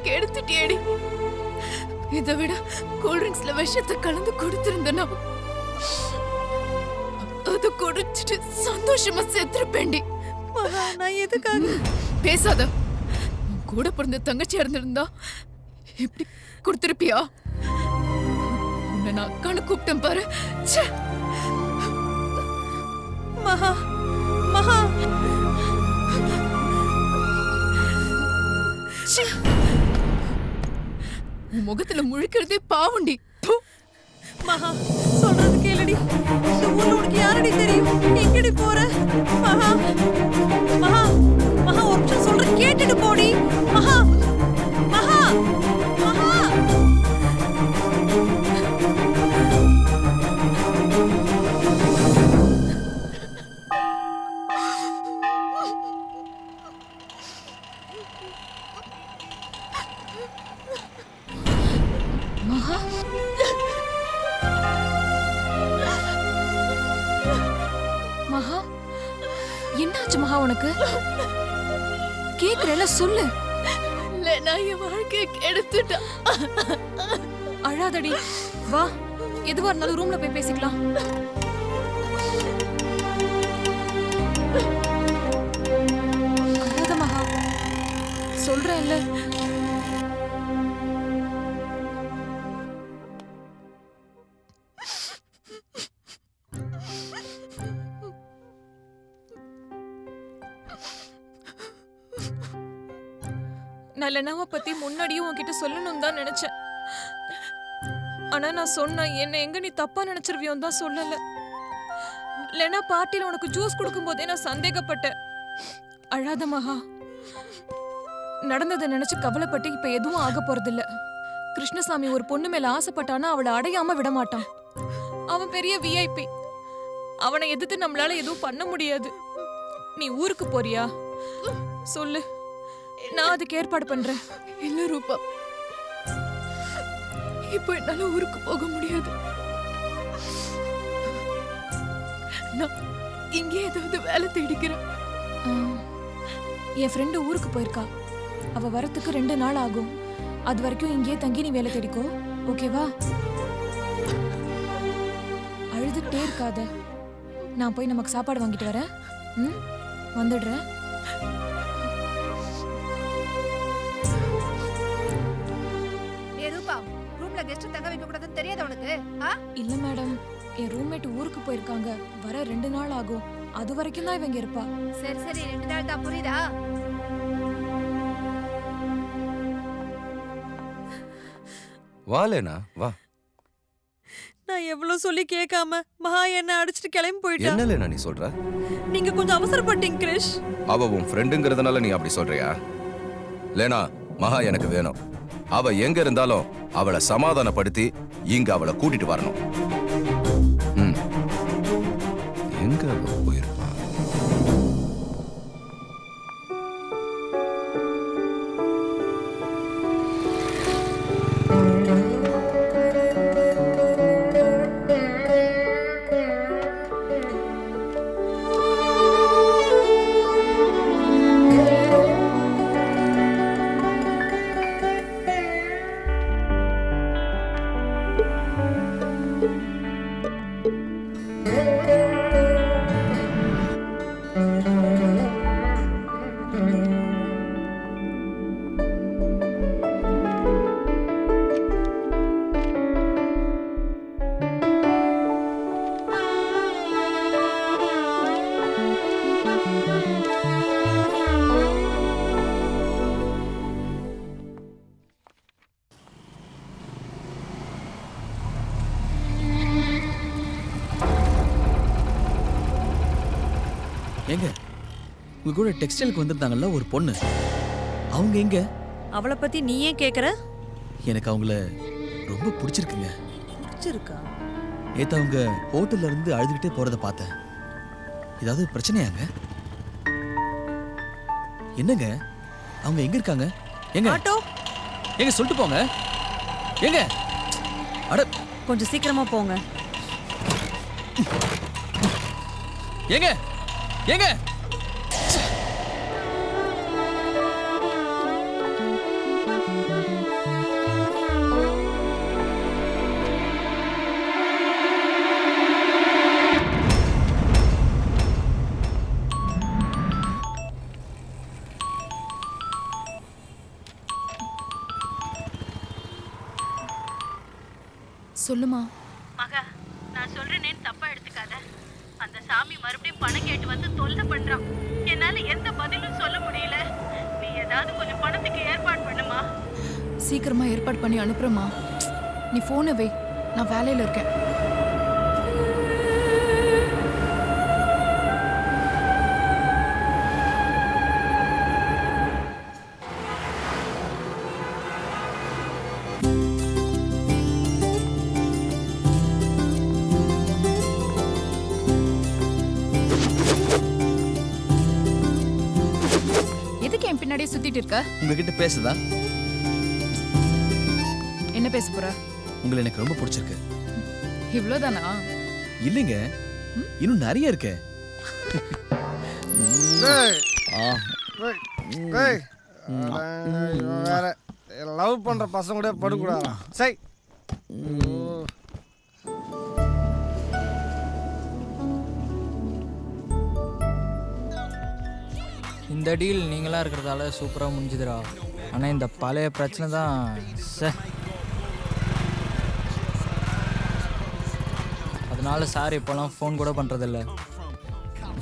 கெடுத்துட்டியடி. இதை விட கூல்ட்ரிங்க்ஸ்ல விஷத்தை கலந்து கொடுத்திருந்தனா அது குடிச்சிட்டு சந்தோஷமா செத்துருப்பேன்டி. நான் எதுக்காக? பேசாத. கூட பிறந்த தங்கச்சியா இருந்திருந்தா இப்படி கொடுத்திருப்பியா? உன்னை நான் அக்கான்னு கூப்பிட்டேன் பாரு. மகா மகா உன் முகத்துல முழிக்கிறதே பாவண்டி. மகா சொல்றது கேளுடி. இந்த ஊர்ல உனக்கு யாரடி தெரியும்? எங்கடி போற? மகா மகா மகா ஒரு நிமிஷம் சொல்ற கேட்டுட்டு போடி. மகா மகா மகா மகா மகா என்னாச்சு மகா உனக்கு? கேக்குறல சொல்லு. நான் என் வாழ்க்கையை கெடுத்துட்டா. அழாதடி, வா எதுவா இருந்தாலும் ரூம்ல போய் பேசிக்கலாம். அழாத மகா, சொல்றேன்ல. நான் லெனாவை பத்தி முன்னாடியும் உன்கிட்ட சொல்லணும் தான் நினைச்சேன். ஆனா நான் சொன்னேன், என்ன எங்க நீ தப்பா நினைச்சிருவியோன்னு தான் சொல்லல. லெனா பார்ட்டில உனக்கு ஜூஸ் கொடுக்கும் போதே நான் சந்தேகப்பட்டேன். அழாத மகா, நடந்ததை நினைச்சு கவலைப்பட்டு இப்ப எதுவும் ஆக போறதில்ல. கிருஷ்ணசாமி ஒரு பொண்ணு மேல ஆசைப்பட்டானா அவளை அடையாம விட மாட்டான். அவன் பெரிய விஐபி. அவனை எதிர்த்து நம்மளால எதுவும் பண்ண முடியாது. நீ ஊருக்கு போறியா சொல்லு, நான் அதுக்கு ஏற்பாடு பண்றேன். இல்ல ரூபா, இப்போ என்னால ஊருக்கு போக முடியாது. நான் இங்கே ஏதாவது வேலை தேடிக்கிறேன். என் ஃப்ரெண்டு ஊருக்கு போயிருக்கா. அவ வரத்துக்கு 2 நாள் ஆகும். அது வரைக்கும் இங்கே தங்கி நீ வேலை தேடிக்கோ, ஓகேவா? அழுதுகிட்டே இருக்காத. நான் போய் நமக்கு சாப்பாடு வாங்கிட்டு வரேன். வந்துடுறேன். ரூம்ல கெஸ்ட் தங்க வைக்க கூடாதுன்னு தெரியாத உனக்கு? இல்ல மேடம், என் ரூம்மேட் ஊருக்கு போயிருக்காங்க. வர 2 நாள் ஆகும். அது வரைக்கும் தான் இவங்க இருப்பா. சரி சரி, 2 நாள் தான், புரியுதா? வா லேனா வா. நான் எவ்வளவு சொல்லி கேட்காம மகா என்ன அடிச்சிட்டு கிளம்பி போயிட்டா. என்ன லேனா நீ சொல்ற? நீங்க கொஞ்சம் அவசரப்பட்டீங்க கிரிஷ். அவ உன் ஃப்ரெண்டுங்கிறதுனால நீ அப்படி சொல்றியா? லேனா, மகா எனக்கு வேணும். அவ எங்க இருந்தாலும் அவளை சமாதானப்படுத்தி இங்க அவளை கூட்டிட்டு வரணும். எங்க அவ போயிருப்பா? ஏங்க உங்க கூட டெக்ஸ்டைலுக்கு வந்திருந்தாங்கல்ல ஒரு பொண்ணு, அவங்க எங்க? அவளை பத்தி நீ ஏன் கேக்குற? எனக்கு அவங்கள ரொம்ப பிடிச்சிருக்குங்க. பிடிச்சிருக்கா? நேத்து அவங்க ஹோட்டல்ல இருந்து அழுதுகிட்டே போறத பார்த்தேன். ஏதாவது பிரச்சனையாங்க? என்னங்க அவங்க எங்க இருக்காங்க? எங்க ஆட்டோ எங்க சொல்லிட்டு போங்க. எங்க? அட கொஞ்சம் சீக்கிரமா போங்க. எங்க எங்க? சொல்லுமா. மகா, நான் சொல்றேனேன்னு தப்பா எடுத்துக்காத. அந்த சாமி மறுபடியும் பணம் கேட்டு வந்து தொல்லை பண்றான். என்னால எந்த பதிலும் சொல்ல முடியல. நீ ஏதாவது கொஞ்சம் பணத்துக்கு ஏற்பாடு பண்ணுமா. சீக்கிரமா ஏற்பாடு பண்ணி அனுப்புறமா. நீ போனை வை, நான் வேலையில இருக்கேன். பின்னாடியே சுத்திட்டு இருக்க. உங்ககிட்ட பேசுதா? என்ன பேச போற? உங்களை எனக்கு ரொம்ப பிடிச்சிருக்கு. இவ்வளவுதானா? இல்லைங்க, இன்னும் நிறைய இருக்கு. வேற லவ் பண்ற பசங்க கூட படுக்கூடாதா? சை. இந்த டீல் நீங்களாக இருக்கிறதால சூப்பராக முடிஞ்சுதுடா. ஆனால் இந்த பழைய பிரச்சனை தான் அதனால சார் இப்போலாம் ஃபோன் கூட பண்ணுறதில்ல.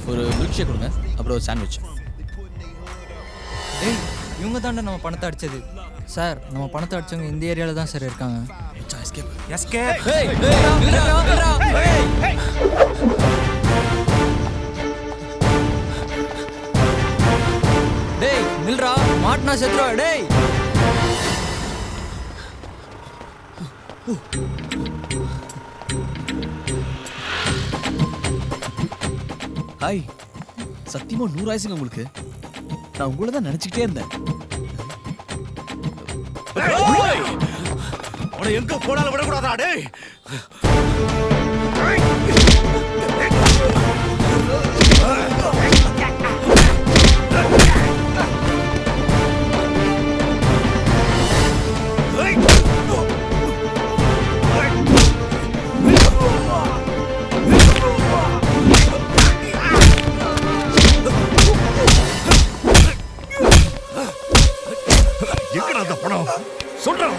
ஒரு மில்க் ஷேக் கொடுங்க, அப்புறம் ஒரு சாண்ட்விச். ஏய், இவங்க தாண்டா நம்ம பணத்தை அடிச்சது. சார், நம்ம பணத்தை அடிச்சவங்க இந்த ஏரியாவில் தான் சார் இருக்காங்க. டேய் நில்றா, மாட்டினா செத்துறா. டேய் ஹாய், சத்தியமா 100 ஆயிசுங்க உங்களுக்கு. நான் உங்களை தான் நினைச்சுக்கிட்டே இருந்தேன். எங்க போனாலும் விடக்கூடாதா? டேய் எங்கடா அந்த பணம்? சொல்றேன்.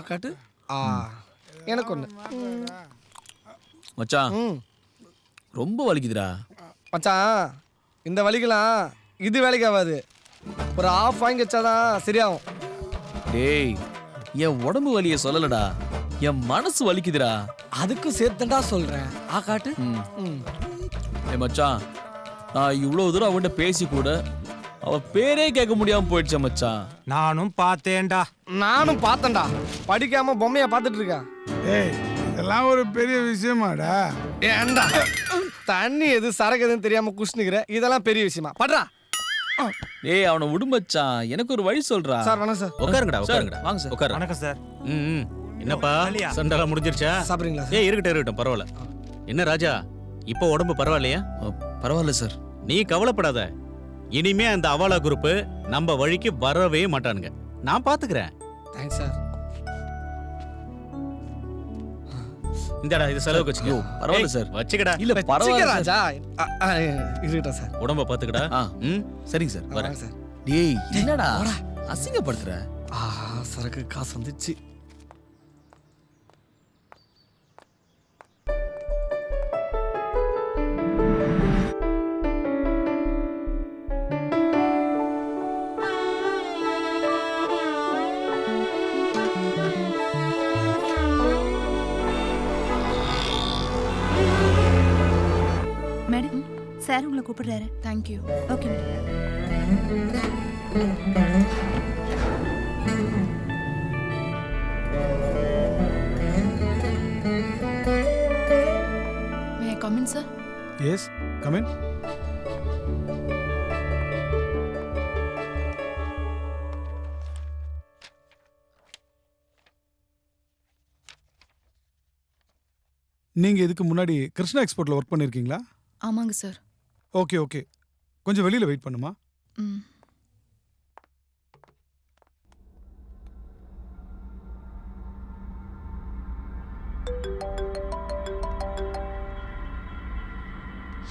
காட்டு. எனக்கு ஒன்று மச்சான், ரொம்ப வலிக்குதுடா. மச்சான், இந்த வலிக்கலாம் இது வேலைக்கு ஆகாது. ஒரு ஆஃப் வாங்கி வச்சாதான் சரியாகும். டேய், என் உடம்பு வலியை சொல்லலடா, என் மனசு வலிக்குதுடா. அதுக்கும் சேர்த்துடா சொல்றேன். காட்டு. ஏ மச்சான், நான் இவ்வளவு தூரம் அவன்கிட்ட பேசி கூட அவ பேரே கேட்க முடியாம போயிடுச்ச மச்சான். நானும் பார்த்தேன்டா. நானும் பார்த்தேன்டா. படிக்காம பொம்மையா பார்த்துட்டு இருக்கேன். ஏய், இதெல்லாம் ஒரு பெரிய விஷயமாடா. ஏண்டா தண்ணி எது சரக்கு எதுன்னு தெரியாம குஷ்ணுகிற, இதெல்லாம் பெரிய விஷயமா? பட்றா. ஏய், அவனை விடு மச்சான், எனக்கு ஒரு வழி சொல்றா. சார் வணக்கம் சார். உட்காருங்கடா, உட்காருங்கடா. வாங்க சார். உட்காரு. வணக்கம் சார். என்னப்பா சண்டெல்லாம் முடிஞ்சிருச்சா? சாப்பிடுறீங்களா? இருக்கட்டும் இருக்கட்டும், பரவாயில்ல. என்ன ராஜா, இப்போ உடம்பு பரவாயில்லையா? பரவாயில்ல சார். நீ கவலைப்படாத. இனிமே அந்த அவாலா குரூப் நம்ம வழிக்கு வரவே மாட்டானுங்க. நான் பாத்துக்கிறேன். Thanks sir. இந்தடா இது செலவுக்கு வச்சுக்கோ. பரவாயில்ல சார். வச்சுக்கடா. இல்ல பரவாயில்ல ராஜா. இருக்கட்டும் சார். உடம்ப பாத்துக்கடா. சரிங்க சார். வரேன் சார். டேய் என்னடா அசிங்கப்படுத்துற? சரக்கு காசு வந்துச்சு. மேடம் சார் உங்களை கூப்பிடுறாரு. Thank you. Okay may I come in sir? Yes come in. நீங்க இதுக்கு முன்னாடி கிருஷ்ணா எக்ஸ்போர்ட்ல ஒர்க் பண்ணிருக்கீங்களா? ஆமாங்க சார். ஓகே ஓகே, கொஞ்சம் வெளியில வெயிட் பண்ணுமா. ம்.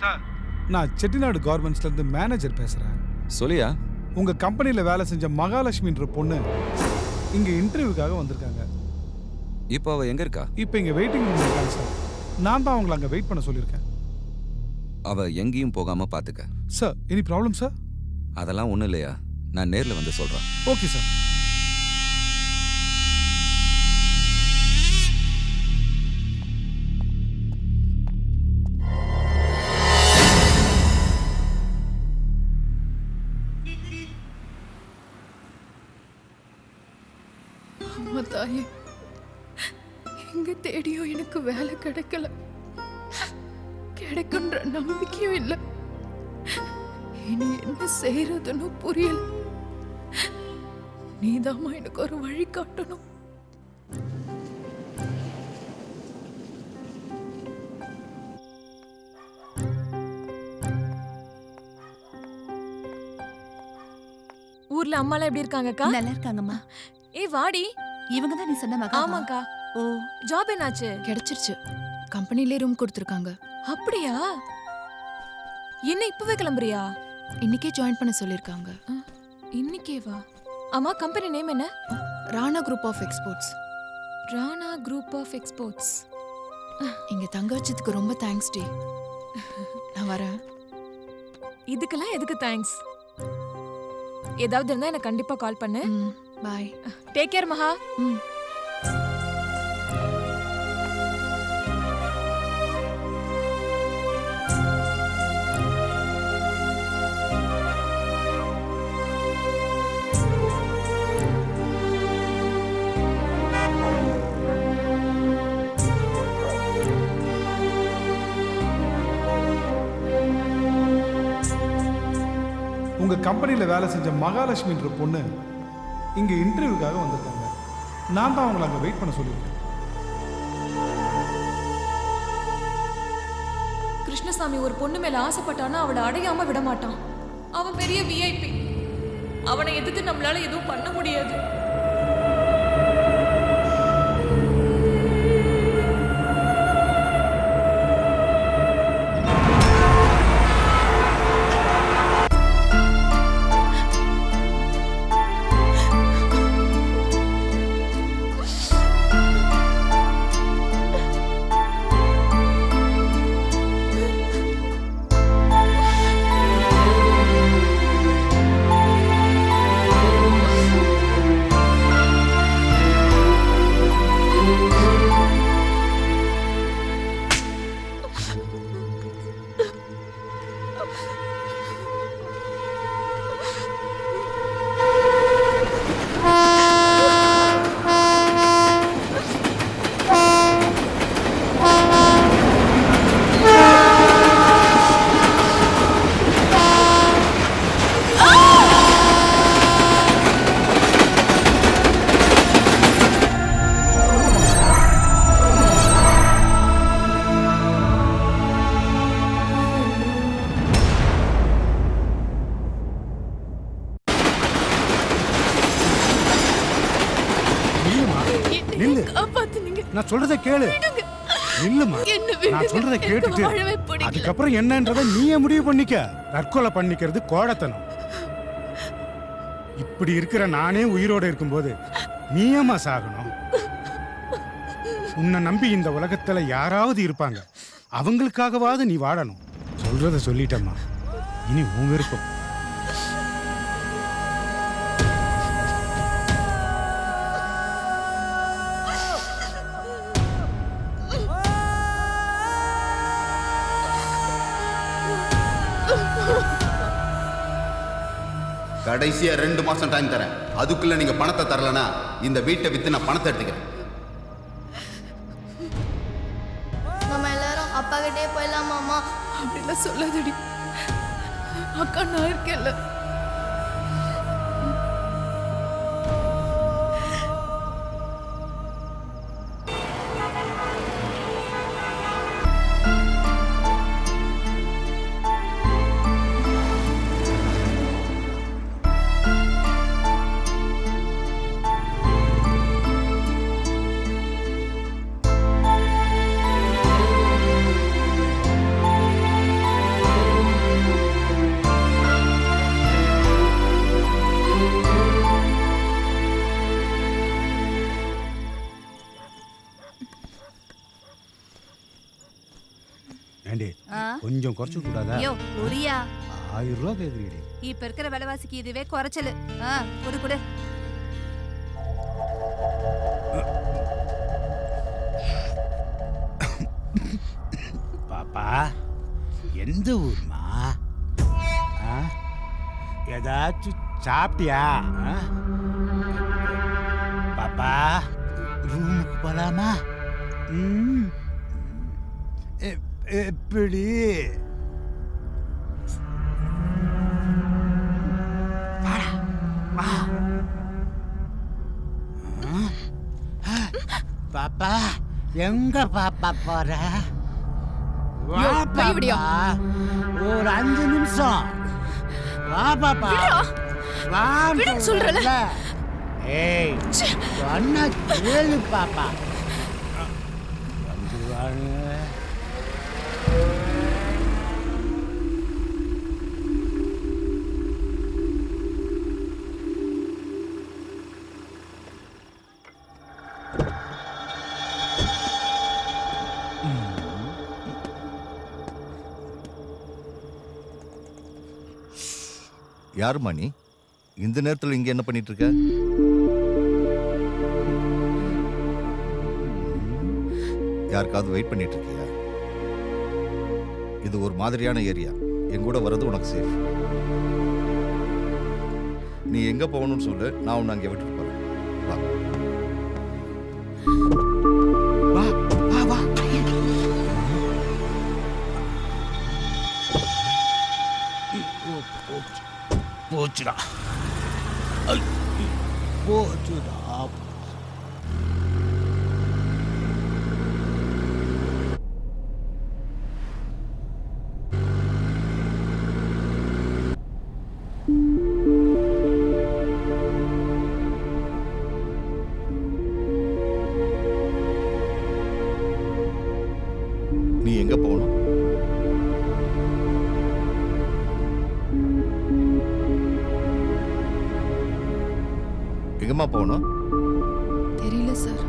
சார், நான் செட்டிநாடு கார்மெண்ட்ஸ்ல இருந்து மேனேஜர் பேசுறேன். சொல்லியா? உங்க கம்பெனில வேலை செஞ்ச மகாலட்சுமின்ற பொண்ணு இங்க இன்டர்வியூக்காக வந்திருக்காங்க. இப்போ அவ எங்க இருக்கா? இப்போ இங்க வெயிட்டிங் ரூம்ல இருக்காங்க சார். நான் தான் அவங்களை அங்க வெயிட் பண்ண சொல்லியிருக்கேன். அவ எங்கேயும் போகாம பாத்துக்க. Sir, any problem sir? அதெல்லாம் ஒண்ணும் இல்லையா, நான் நேர்ல வந்து சொல்றேன். Okay sir. அம்மா தாயே, எங்க தேடியோ எனக்கு வேலை கிடைக்கல, கிடைக்குன்ற நம்பிக்கையும் இல்லை. இனி என்ன செய்யறதுன்னு புரியல. நீதாம்மா எனக்கு ஒரு வழி காட்டணும். ஊர்ல அம்மாலாம் எப்படி இருக்காங்கக்கா? நல்லா இருக்காங்கம்மா. ஏய் வாடி. இவங்க தான் நீ சொன்ன மகா? ஆமாக்கா. ஓ, ஜாப் என்னாச்சு? கிடைச்சிருச்சு. கம்பெனிலே ரூம் கொடுத்துருக்காங்க. அப்படியா? என்ன இப்பவே கிளம்புறியா? இன்னைக்கே ஜாயின் பண்ண சொல்லிருக்காங்க. இன்னைக்கே வா. ஆமா, கம்பெனி நேம் என்ன? Rana group of exports. Rana group of exports. இங்க தங்க வச்சதுக்கு ரொம்ப தேங்க்ஸ் டி. நான் வரேன். இதுக்கெல்லாம் எதுக்கு தேங்க்ஸ்? ஏதாவது இருந்தா எனக்கு கண்டிப்பா கால் பண்ணு. பாய். டேக் கேர் மகா. உங்க கம்பெனில வேலை செஞ்ச மகாலட்சுமின்ற பொண்ணு இங்க இன்டர்வியூக்காக வந்திருக்காங்க. நான் தான் அவங்களை அங்க வெயிட் பண்ண சொல்லியிருக்கேன். கிருஷ்ணசாமி ஒரு பொண்ணு மேல ஆசைப்பட்டானா அவளை அடையாம விட மாட்டான். அவன் பெரிய விஐபி. அவனை எதிர்த்து நம்மளால எதுவும் பண்ண முடியாது. நான் சொல்றதை கேளு. இல்லம்மா, நான் சொல்றதை கேட்டுட்டு அதுக்கப்புறம் என்னன்றதை நீயே முடிவு பண்ணிக்க. தற்கொலை பண்ணிக்கிறது கோடத்தனம். இப்படி இருக்கிற நானே உயிரோட இருக்கும்போது நீயம்மா சாகணும்? உன்னை நம்பி இந்த உலகத்துல யாராவது இருப்பாங்க, அவங்களுக்காகவாவது நீ வாழணும். சொல்றத சொல்லிட்டம்மா, இனி உன் விருப்பம். கடைசியா 2 மாசம் டைம் தரேன். அதுக்குள்ள நீங்க பணத்தை தரலனா இந்த வீட்டை வித்து நான் பணத்தை எடுத்துக்கிறேன். நம்ம எல்லாரும் அப்பா கிட்டே போயிடலாமாமா? அப்படிலாம் சொல்லாதடி அக்கா, நான் இருக்கேன்ல. கொஞ்சம் குறைச்சு கூடாதா? ஐயோ புரியா, 1000 ரூபாய் கேக்குறீடி. இப்ப இருக்கிற விலைவாசிக்கு இதுவே குறைச்சல். குடு குடு. பாப்பா, எந்த ஊர்மா? ஏதாச்சும் சாப்பிட்டியா? பாப்பா, ரூமுக்கு போலாமா? எப்படி? பாப்பா, எங்க பாப்பா போற? வா பாப்பா, ஒரு 5 நிமிஷம் வா பாப்பா. வா சொல்றல. ஏய், சொன்னா கேளு பாப்பா. வந்துருவாங்க. யாருமா நீ? இந்த நேரத்தில் இங்க என்ன பண்ணிட்டு இருக்க? யாருக்காவது வெயிட் பண்ணிட்டு இருக்கியா? இது ஒரு மாதிரியான ஏரியா. என் கூட வர்றது உனக்கு சேஃப். நீ எங்க போகணும்னு சொல்லு, நான் உன்னை அங்கே விட்டுட்டு போறேன். வா வா வா. போச்சுடா, போச்சுடா. நீ எங்க போகணும்? எங்கம்மா போகணும்? தெரியல சார்.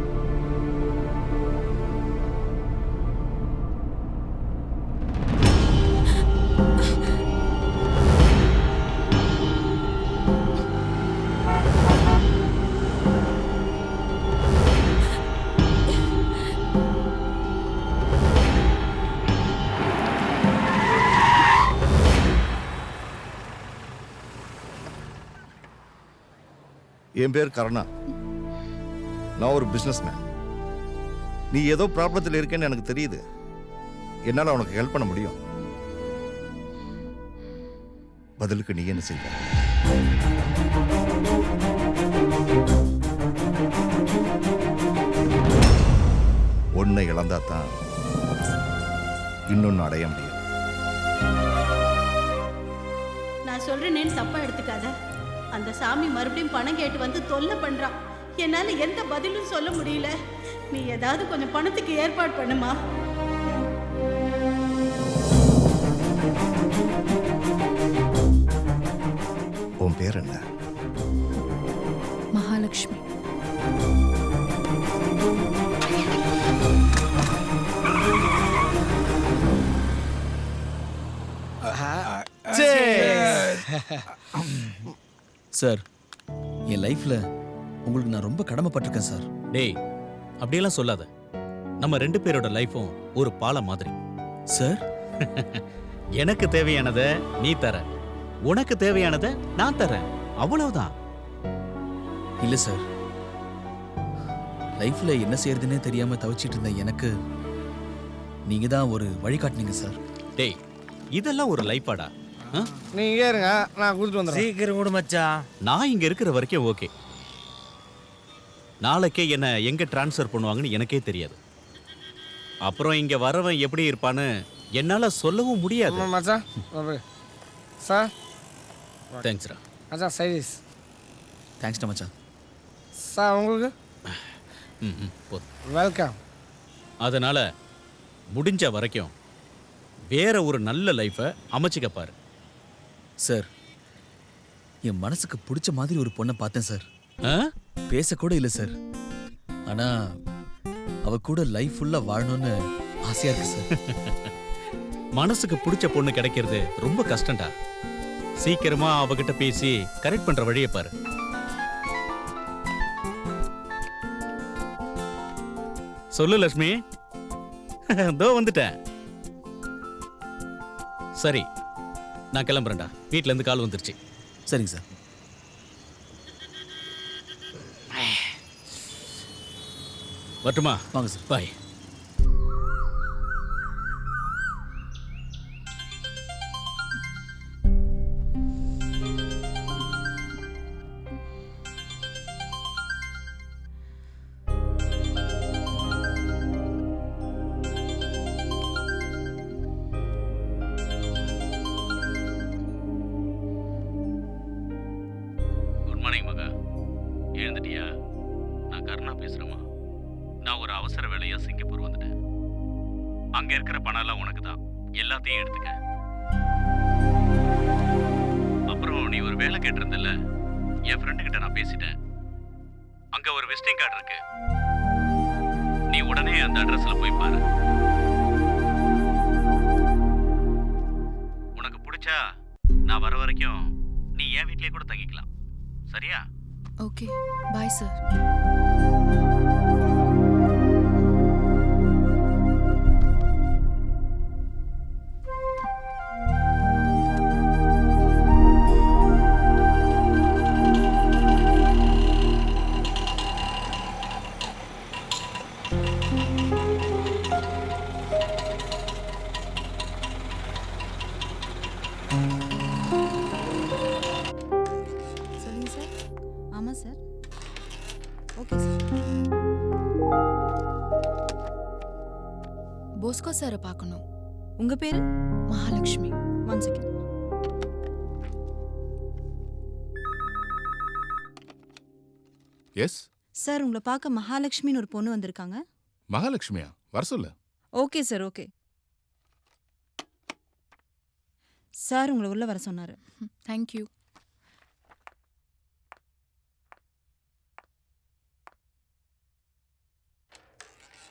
என் பேர் கருணா. நான் ஒரு பிஸ்னஸ்மேன். நீ ஏதோ ப்ராப்ளத்தில் இருக்கேன்னு எனக்கு தெரியுது. என்னால் உனக்கு ஹெல்ப் பண்ண முடியும். பதிலுக்கு நீ என்ன செய்வ? ஒன்னை இழந்தாதான் இன்னொன்னு அடைய முடியும். நான் சொல்றேன்னு தப்பா எடுத்துக்காத. அந்த சாமி மறுபடியும் பணம் கேட்டு வந்து தொல்லை பண்றான். என்னால எந்த பதிலும் சொல்ல முடியல. நீ ஏதாவது கொஞ்சம் பணத்துக்கு ஏற்பாடு பண்ணுமா. உன் பேர் என்ன? மகாலட்சுமி. சார், என் லைஃப்ல உங்களுக்கு நான் ரொம்ப கடமைப்பட்டிருக்கேன் சார். டேய், அப்படியெல்லாம் சொல்லாத. நம்ம 2 பேரோட லைஃபும் ஒரு பாலம் மாதிரி. சார், எனக்கு தேவையானதை நீ தர, உனக்கு தேவையானதை நான் தரேன், அவ்வளவுதான். இல்ல சார், லைஃப்ல என்ன செய்யறதுன்னே தெரியாம தவிச்சிட்டு இருந்த எனக்கு நீங்க தான் ஒரு வழிகாட்டினீங்க சார். டேய், இதெல்லாம் ஒரு லைஃபாடா? நீங்க இருங்க, நான் கூட்டிட்டு வந்துடுறேன். சீக்கிரம் விடு மச்சான். நான் இங்க இருக்கிற வரைக்கும் ஓகே. நாளைக்கே என்ன எங்க டிரான்ஸ்ஃபர் பண்ணுவாங்கன்னு எனக்கே தெரியாது. அப்புறம் இங்க வரவன் எப்படி இருப்பான்னு என்னால சொல்லவும் முடியாது. மச்சான் சார். தேங்க்ஸ்ரா மச்சான். சைடிஸ். தேங்க்ஸ்டா மச்சான். சார் உங்களுக்கு வெல்கம். அதனால முடிஞ்ச வரைக்கும் வேற ஒரு நல்ல லைஃபை அமைச்சிக்க பாரு. சார், என் மனசுக்கு பிடிச்ச மாதிரி ஒரு பொண்ணை பார்த்தேன் சார். பேசக்கூட இல்லை சார். ஆனா அவ கூட லைஃப் ஃபுல்லா வாழணும்னு ஆசையா இருக்கு சார். மனசுக்கு பிடிச்ச பொண்ணு கிடைக்கிறது ரொம்ப கஷ்டம்டா. சீக்கிரமா அவகிட்ட பேசி கரெக்ட் பண்ற வழியை பாரு. சொல்லு லட்சுமி. தோ வந்துட்டேன். சரி, நான் கிளம்புறேன்டா. வீட்ல இருந்து கால் வந்துருச்சு. சரிங்க சார். வரட்டுமா? வாங்க சார். பாய். குட் மார்னிங் மகா. எழுந்துட்டியா? நான் கருணா பேசுறேம்மா. நான் ஒரு அவசர வேலையா சிங்கப்பூர் வந்துட்டேன். அங்க இருக்கிற பணம் எல்லாம் உனக்கு தான். எல்லாத்தையும் எடுத்துக்க. அப்புறம் நீ ஒரு வேலை கேட்டிருந்தல, என் ஃப்ரெண்டு கிட்ட நான் பேசிட்டேன். அங்க ஒரு விசிட்டிங் கார்டு இருக்கு. நீ உடனே அந்த அட்ரஸ்ல போய் பாரு. உனக்கு பிடிச்சா நான் வர வரைக்கும் நீ என் வீட்லயே கூட தங்கிக்கலாம். சரியா? Okay, bye sir. சொல்லுங்க சார். ஆமா சார். Okay sir. போஸ்கோ சாரை பார்க்கணும். உங்க பேரு? மகாலட்சுமி. 1 செகண்ட். எஸ் சார், உங்களை பார்க்க மகாலட்சுமின்னு ஒரு பொண்ணு வந்திருக்காங்க. மகாலட்சுமியா? வர சொல்லு. Okay sir, okay. சார் உங்களை உள்ள வர சொன்னாரு. Thank you.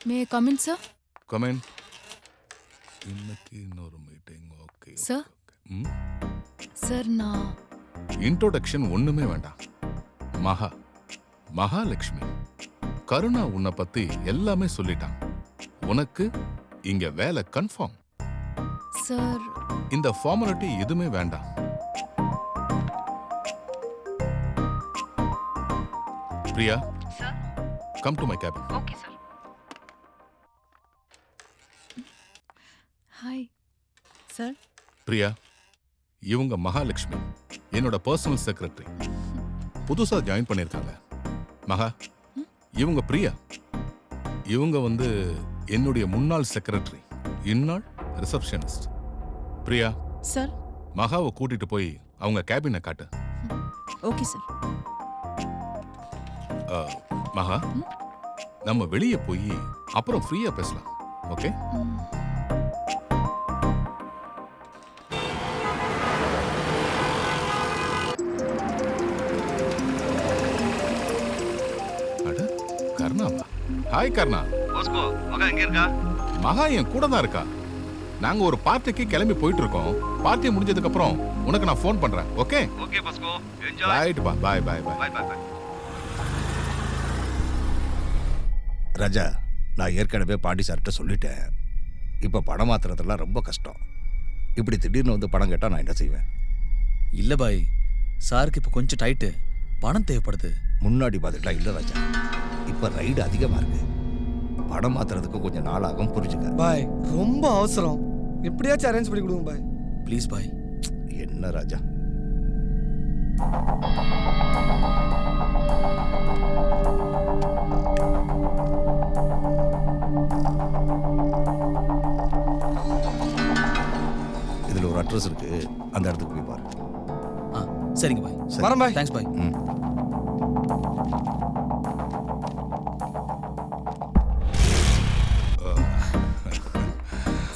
May I come in sir? Come in. இன்னைக்கு இன்னொரு மீட்டிங். Okay sir. சார், நான் இன்ட்ரோடக்ஷன் ஒண்ணுமே வேண்டாம். மகாலட்சுமி. கருணா உன்னை பத்தி எல்லாமே சொல்லிட்டான். உனக்கு இங்க வேலை கன்ஃபார்ம். சார், இந்த ஃபார்மாலிட்டி எதுவுமே வேண்டாம். Priya, come to my cabin. Okay sir. Hi sir. Priya, இவங்க மகாலட்சுமி, என்னோட பர்சனல் செக்ரட்டரி. புதுசா ஜாயின் பண்ணிருக்காங்க. மகா, இவங்க பிரியா. இவங்க என்னுடைய முன்னாள் செக்ரட்டரி, இந்நாள் ரிசப்ஷனிஸ்ட். பிரியா சார், மகாவை கூட்டிட்டு போய் அவங்க கேபினை காட்டு. Okay sir. மகா, நம்ம வெளியே போய் அப்புறம் ஃப்ரீயா பேசலாம். ஓகே? அட கர்ணாவா? ஹாய் கர்ணா. போஸ்கோ மகா எங்க இருக்கா? மகா என் கூட தான் இருக்கா. நாங்க ஒரு பார்ட்டிக்கு கிளம்பி போயிட்டு இருக்கோம். பார்ட்டி முடிஞ்சதுக்கு அப்புறம் உனக்கு நான் ஃபோன் பண்றேன். Okay? Okay Bosco. Enjoy. Right பா. Bye bye bye. Bye bye bye. Raja, நான் ஏற்கனவே பாண்டி சார்கிட்ட சொல்லிட்டேன். இப்போ படம் மாத்துறதெல்லாம் ரொம்ப கஷ்டம். இப்படி திடீர்னு வந்து படம் கேட்டால் நான் என்ன செய்வேன்? இல்ல பாய், சாருக்கு இப்போ கொஞ்சம் டைட்டு, பணம் தேவைப்படுது. முன்னாடி பார்த்துட்டா இல்லை ராஜா, இப்போ ரைடு அதிகமாக இருக்கு. படம் மாத்துறதுக்கு கொஞ்சம் நாள் ஆகும், புரிஞ்சுக்க. பாய் ரொம்ப அவசரம், எப்படியாச்சும் அரேஞ்ச் பண்ணி கொடுங்க பாய். ப்ளீஸ் பாய். என்ன ராஜா? இதுல ஒரு அட்ரஸ் இருக்கு, அந்த இடத்துக்கு போய் பாரு. சரிங்க பாய். வரேன் பாய். தேங்க்ஸ் பாய்.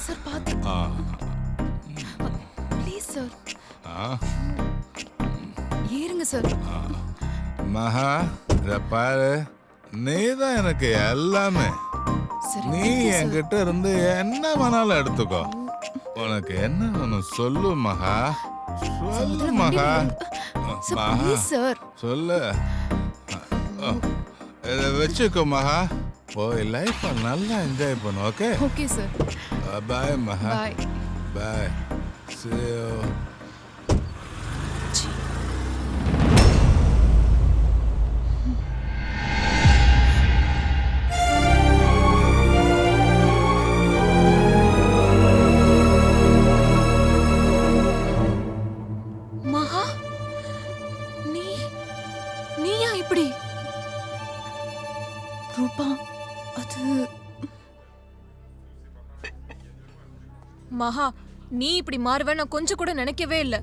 சார் பாத்து ப்ளீஸ் சார். ஏறுங்க சார். மகா, இத பாரு, நீதான் எனக்கு எல்லாமே. நீ என்கிட்ட இருந்து என்ன வேணாலும் எடுத்துக்கோ. உனக்கு என்ன வேணும் சொல்லு மகா, சொல்லு மகா. மகா சொல்லு. இதை வச்சுக்கோ மகா, போய் லைஃப் நல்லா என்ஜாய் பண்ணு. ஓகே? Okay sir. பாய் மகா. பாய். பாய். See you. மகா, நீயா இப்படி? ரூபா, அது மகா, நீ இப்படி மாறுவ நான் கொஞ்சம் கூட நினைக்கவே இல்ல.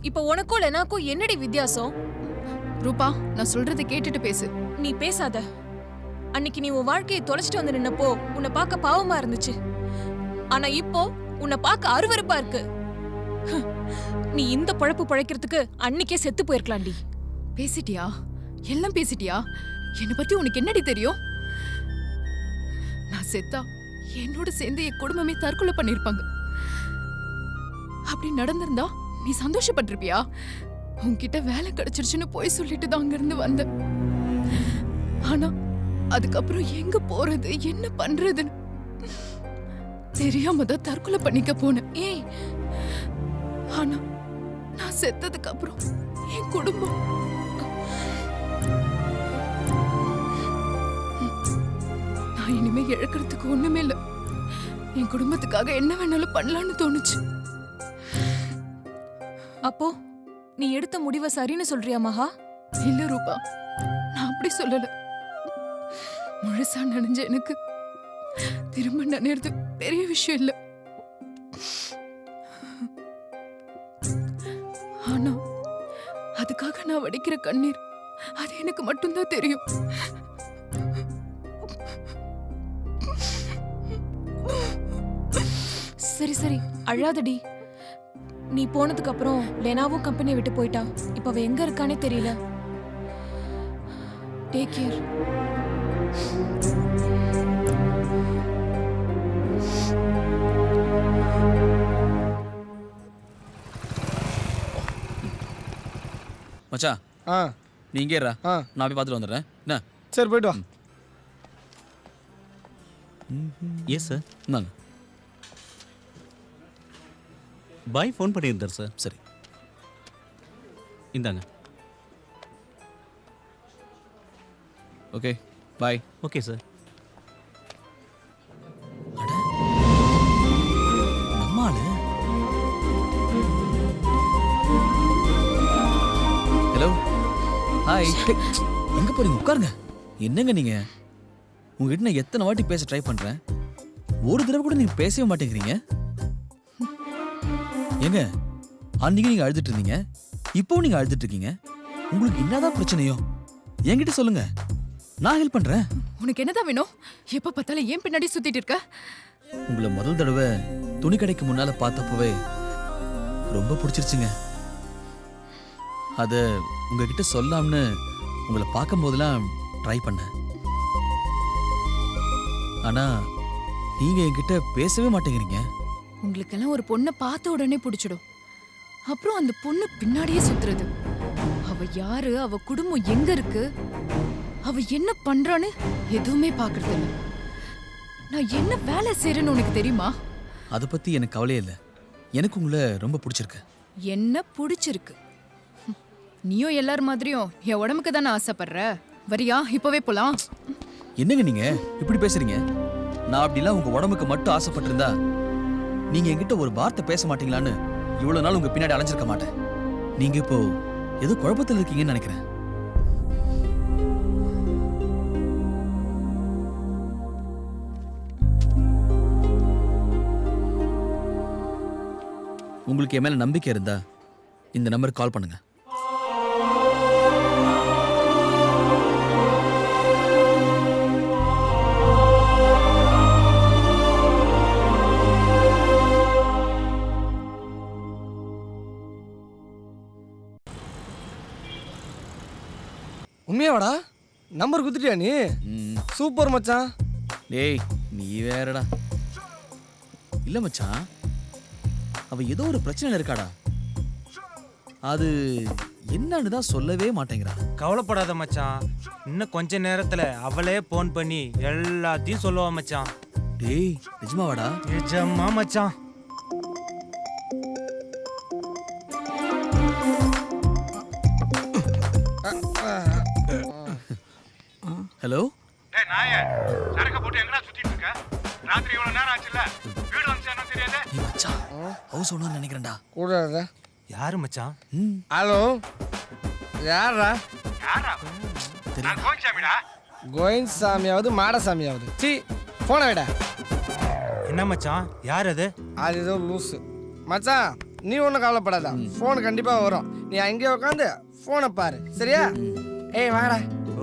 இப்ப உனக்கும் எனக்கும் என்னடி வித்தியாசம்? ரூபா, நான் சொல்றதை கேட்டுட்டு பேசு. நீ பேசாத. அன்னைக்கு நீ உன் வாழ்க்கையை தொலைச்சிட்டு வந்து நின்னப்போ உன்னை பார்க்க பாவமா இருந்துச்சு. ஆனா இப்போ உன்னை பார்க்க அருவருப்பா இருக்கு. நீ இந்த பழப்பு பழைக்கிறதுக்கு அன்னைக்கே செத்து போயிருக்கலாம்டி. பேசிட்டியா? எல்லாம் பேசிட்டியா? என்னை பத்தி உனக்கு என்னடி தெரியும்? நான் செத்தா என்னோட சேர்ந்து என் குடும்பமே தற்கொலை பண்ணிருப்பாங்க. அப்படி நடந்திருந்தா நீ சந்தோஷப்பட்டிருப்பியா? உன்கிட்ட வேலை கிடைச்சிருச்சுன்னு போய் சொல்லிட்டு தான் அங்கிருந்து வந்த. ஆனா அதுக்கப்புறம் எங்க போறது, என்ன பண்றதுன்னு தெரியாம தான் தற்கொலை பண்ணிக்க போனேன். ஏய், ஆனா நான் செத்ததுக்கு அப்புறம் என் குடும்பம் நான் இனிமே இழக்கிறதுக்கு ஒண்ணுமே இல்ல. என் குடும்பத்துக்காக என்ன வேணாலும் பண்ணலாம்னு தோணுச்சு. அப்போ நீ எடுத்த முடிவை சரின்னு சொல்றியா மகா? இல்ல ரூபா, நான் அப்படி சொல்லல. முழுசா நனைஞ்ச எனக்கு திரும்ப நனைறது பெரிய விஷயம் இல்ல. ஆனா அதுக்காக நான் வடிக்கிற கண்ணீர், அது எனக்கு மட்டும்தான் தெரியும். சரி சரி, அழாதடி. நீ போனதுக்கு அப்புறம் லெனாவும் கம்பெனியை விட்டு போயிட்டா. இப்ப அவ எங்க இருக்கானே தெரியல. Take care. மச்சான், நீ இங்கே இருடா. நான் போய் பார்த்துட்டு வந்துடுறேன். என்ன? சரி, போயிட்டு வா. Yes sir. இந்தாங்க. பாய் ஃபோன் பண்ணியிருந்தார் சார். சரி, இந்தாங்க. Okay, bye. Okay sir. நம்மாளு. Hello, hi. எங்க போறீங்க? உட்காருங்க. என்னங்க நீங்க? உங்ககிட்ட நான் எத்தனை வாட்டி பேச ட்ரை பண்றேன், ஒரு தடவை கூட நீங்க பேசவே மாட்டேங்கிறீங்க. ஏங்க, அன்னைக்கு நீங்க அழுதுட்டு இருந்தீங்க, இப்பவும் நீங்க அழுதுட்டு இருக்கீங்க. உங்களுக்கு என்னதான் பிரச்சனையோ என்கிட்ட சொல்லுங்க. நான் ஹெல்ப் பண்றேன். உனக்கு என்னதான் வேணும்? எப்ப பார்த்தாலும் ஏன் பின்னாடி சுத்திட்டு இருக்க? உங்களை முதல் தடவை துணி கடைக்கு முன்னால பார்த்தப்பவே ரொம்ப பிடிச்சிருச்சுங்க. அத உங்ககிட்ட சொல்லாம்னு உங்களை பார்க்கும் போதெல்லாம் ட்ரை பண்ணேன். ஆனா நீங்க என்கிட்ட பேசவே மாட்டேங்கிறீங்க. உங்களுக்கெல்லாம் ஒரு பொண்ணை பார்த்த உடனே பிடிச்சிடும். அப்புறம் அந்த பொண்ணு பின்னாடியே சுத்துறது. அவ யாரு, அவ குடும்பம் எங்க இருக்கு, அவ என்ன பண்றான்னு எதுவுமே பாக்குறது இல்ல. நான் என்ன வேலை செய்யறேன்னு உனக்கு தெரியுமா? அதை பத்தி எனக்கு கவலையே இல்லை. எனக்கு உங்களை ரொம்ப பிடிச்சிருக்கு. என்ன பிடிச்சிருக்கு? நீயும் எல்லாரும் மாதிரியும் என் உடம்புக்கு தானே ஆசைப்படுற. வரியா? இப்பவே போலாம். என்னங்க நீங்க இப்படி பேசுறீங்க? நான் அப்படிலாம் உங்க உடம்புக்கு மட்டும் ஆசைப்பட்டிருந்தா நீங்க என்கிட்ட ஒரு வார்த்தை பேச மாட்டீங்களான்னு இவ்வளவு நாள் உங்க பின்னாடி அலைஞ்சிருக்க மாட்டேன். நீங்க இப்போ ஏதோ குழப்பத்தில் இருக்கீங்கன்னு நினைக்கிறேன். உங்களுக்கு என் மேல நம்பிக்கை இருந்தா இந்த நம்பருக்கு கால் பண்ணுங்க. உண்மையாவாடா? நம்பர் குத்துட்டியா நீ? சூப்பர் மச்சான். டேய் நீ வேறடா. இல்ல மச்சான், அவ ஏதோ ஒரு பிரச்சனை இருக்காடா. அது என்னன்னு தான் சொல்லவே மாட்டேங்கிறா. கவலைப்படாத மச்சான், இன்னும் கொஞ்ச நேரத்துல அவளே போன் பண்ணி எல்லாத்தையும் சொல்லுவா மச்சான். டேய் நிஜமாவாடா? நிஜமா மச்சான். ஹலோ. டேய் நாயே, சரக்க போட்டு எங்கடா சுத்திட்டு இருக்க? ராத்திரி இவ்வளவு நேரம் ஆச்சுல, வீடு வந்துச்சேன்னு தெரியாது. நீ மச்சான் ஹவுஸ் ஓனர் நினைக்கிறேன்டா. கூட யாரு மச்சான்? ஹலோ, யாரா? யாரா? நான் கோயின்சாமிடா. கோயின்சாமியாவது மாடசாமியாவது. சி போன விட. என்ன மச்சான், யார் அது? அது ஏதோ லூசு மச்சான். நீ ஒன்றும் கவலைப்படாத, ஃபோன் கண்டிப்பாக வரும். நீ அங்கேயே உட்காந்து ஃபோனை பாரு, சரியா? ஏய் வாடா.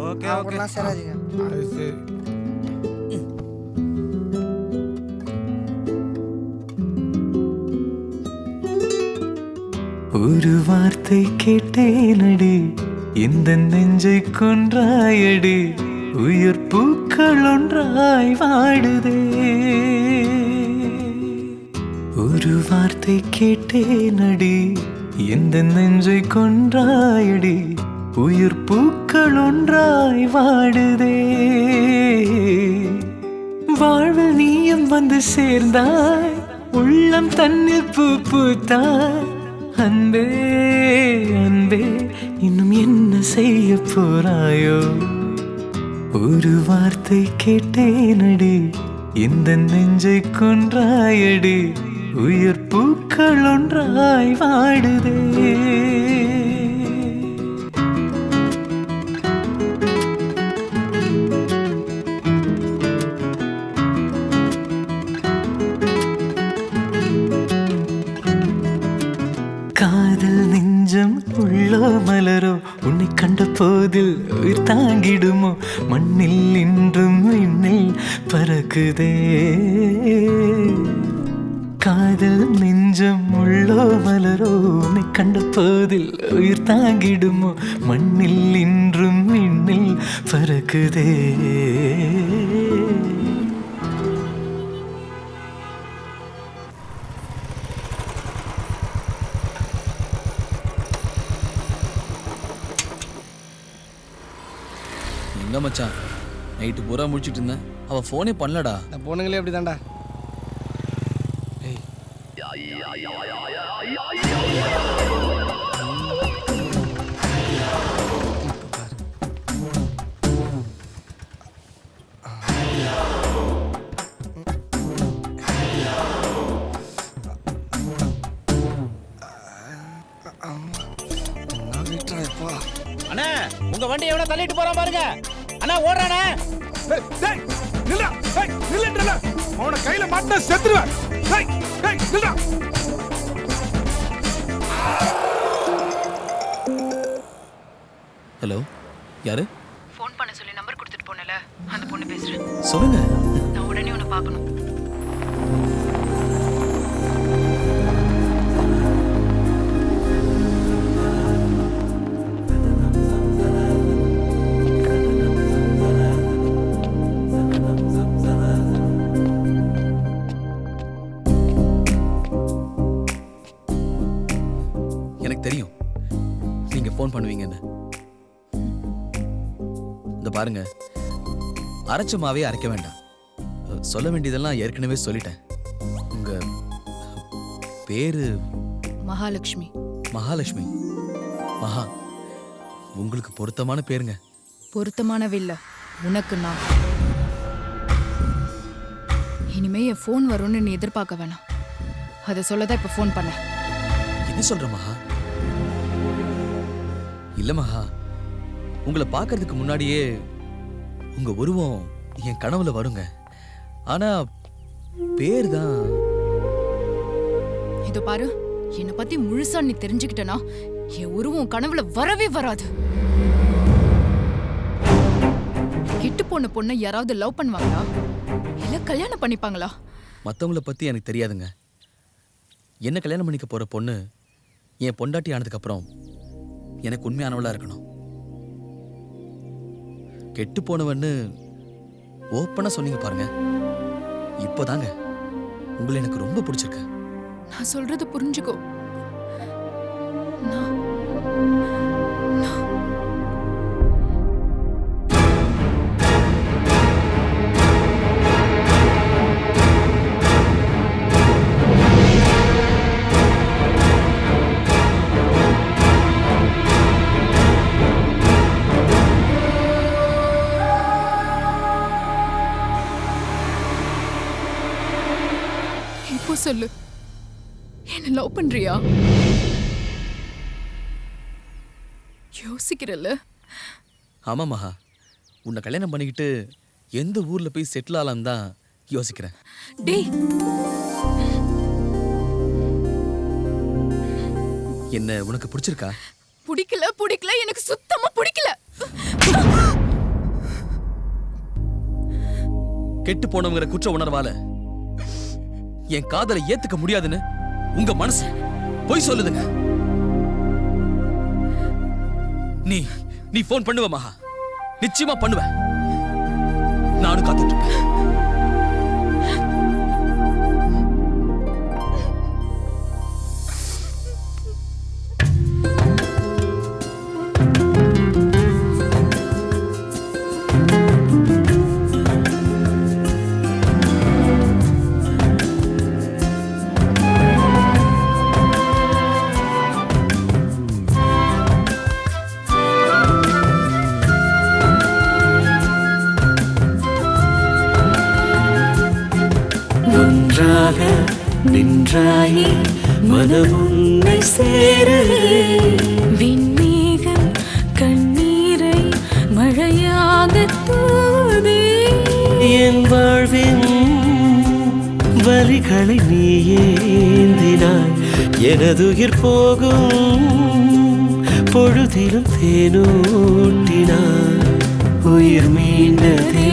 Okay okay. சராஜிங்க. அது சரி. ஒரு வார்த்தை கேட்டேனடி, இந்த நெஞ்சை கொன்றாயடி, உயிர் பூக்கள் ஒன்றாய் வாடுதே. ஒரு வார்த்தை கேட்டேனடி, இந்த நெஞ்சை கொன்றாயடி, உயிர் பூக்கள் ஒன்றாய் வாடுதே. வாழ்வில் நீயும் வந்து சேர்ந்தாய், உள்ளம் தன்னில் பூ பூத்தாய். அன்பே அன்பே, இன்னும் என்ன செய்ய போறாயோ? ஒரு வார்த்தை கேட்டேனடி, இந்த நெஞ்சை கொன்றாயடி, உயிர் பூக்கள் ஒன்றாய் வாடுதே. காதல் நெஞ்சம் உள்ளோ மலரோ, உன்னை கண்ட போதில் உயிர் தாங்கிடுமோ? மண்ணில் இன்றும் விண்ணில் பறக்குதே. காதல் நெஞ்சம் உள்ளோ மலரோ, உன்னை கண்ட போதில் உயிர் தாங்கிடுமோ? மண்ணில் இன்றும் விண்ணில் பறக்குதே. எங்க மச்சான், நைட்டு பூரா முடிச்சிட்டு இருந்தேன், அவ ஃபோனே பண்ணலடா. இந்த பொண்ணுங்களே அப்படி தான்டா. அண்ணா உங்க வண்டி எவ்வளவு தள்ளிட்டு போறான் பாருங்க. அண்ணா ஓடுறானே. டேய் நில்லுடா. டேய் நில்லுடா. அவன கையில மாட்டா செத்துருவேன். டேய் டேய் நில்லுடா. ஹலோ, யாரு? ஃபோன் பண்ண சொல்லி நம்பர் கொடுத்துட்டு போனேன். சொல்லுங்க. நான் உடனே உன்னை பார்க்கணும். எனக்கு தெரியும் நீங்க ஃபோன் பண்ணுவீங்கன்னு. இந்த பாருங்க, அரைச்ச மாவே அரைக்க வேண்டாம். சொல்ல வேண்டியதெல்லாம் ஏற்கனவே சொல்லிட்டேன். உங்க பேரு மகாலட்சுமி. மகாலட்சுமி. மகா, உங்களுக்கு பொருத்தமான பேருங்க. பொருத்தமானவில்ல, உனக்கு நான். இனிமே என் ஃபோன் வரும்னு நீ எதிர்பார்க்க வேணாம். அதை சொல்லதான் இப்ப ஃபோன் பண்ண. என்ன சொல்ற மகா? இல்ல மகா, உங்களை பார்க்கறதுக்கு முன்னாடியே உங்க உருவம் என் கனவுல வருங்க. ஆனா பேர் தான். இதோ பாரு, என்னை பத்தி முழுசா நீ தெரிஞ்சுக்கிட்டனா என் உருவம் கனவுல வரவே வராது. கெட்டு போன பொண்ணை யாராவது லவ் பண்ணுவாங்களா இல்ல கல்யாணம் பண்ணிப்பாங்களா? மத்தவங்கள பத்தி எனக்கு தெரியாதுங்க. என்ன கல்யாணம் பண்ணிக்க போற பொண்ணு என் பொண்டாட்டி ஆனதுக்கு அப்புறம் எனக்கு உண்மையானவளா இருக்கணும். கெட்டு போனவன்னு ஓப்பனா சொன்னீங்க பாருங்க, இப்போதாங்க உங்களை எனக்கு ரொம்ப பிடிச்சிருக்கு. நான் சொல்றது புரிஞ்சுக்கோ. இப்போ சொல்லு, என்ன லவ் பண்றியா? யோசிக்கிறல்ல? ஆமா மகா, உன்னை கல்யாணம் பண்ணிக்கிட்டு எந்த ஊர்ல போய் செட்டில் ஆலாம் தான் யோசிக்கிறேன். டேய், என்ன உனக்கு பிடிச்சிருக்கா? பிடிக்கல, எனக்கு சுத்தமா பிடிக்கல. கெட்டு போனவங்கிற குற்ற உணர்வால என் காதலை ஏத்துக்க முடியாதுன்னு உங்க மனசு போய் சொல்லுதுங்க. நீ போன் பண்ணுவ மகா, நிச்சயமா பண்ணுவ. நானும் காத்துட்டு இருப்பேன். நின்றாயே மனமுன்னை சேரவே விண்மேகம் கண்ணீரை மழையாக தூதே என் வாழ்வின் வலிகளை நீ ஏந்தினாய் எனதுயிர் போகும் பொழுதிலும் தேனூட்டினாய் உயிர் மீண்டதே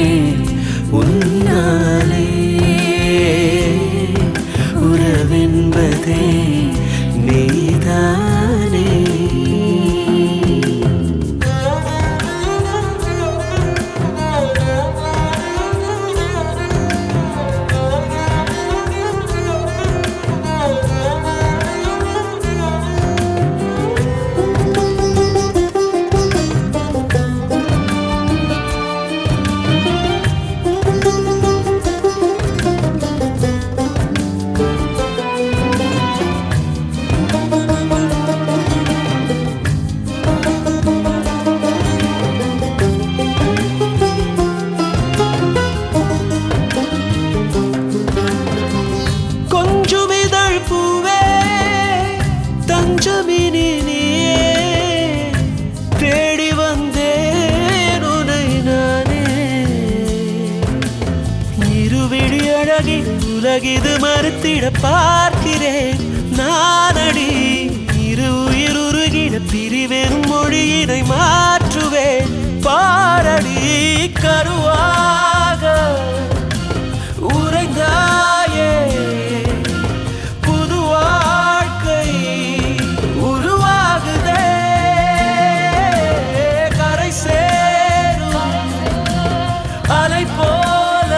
உன்னாலே உறவென்பதே நீதானே. உலகிது மறுத்திட பார்க்கிறேன் நானடி இரு உயிர் உருகிட பிரிவெறும் மொழியினை மாற்றுவேன் பாரடி கருவாக உறைந்தாயே புது வாழ்க்கை உருவாகுதே கரை சேரும் அலை போல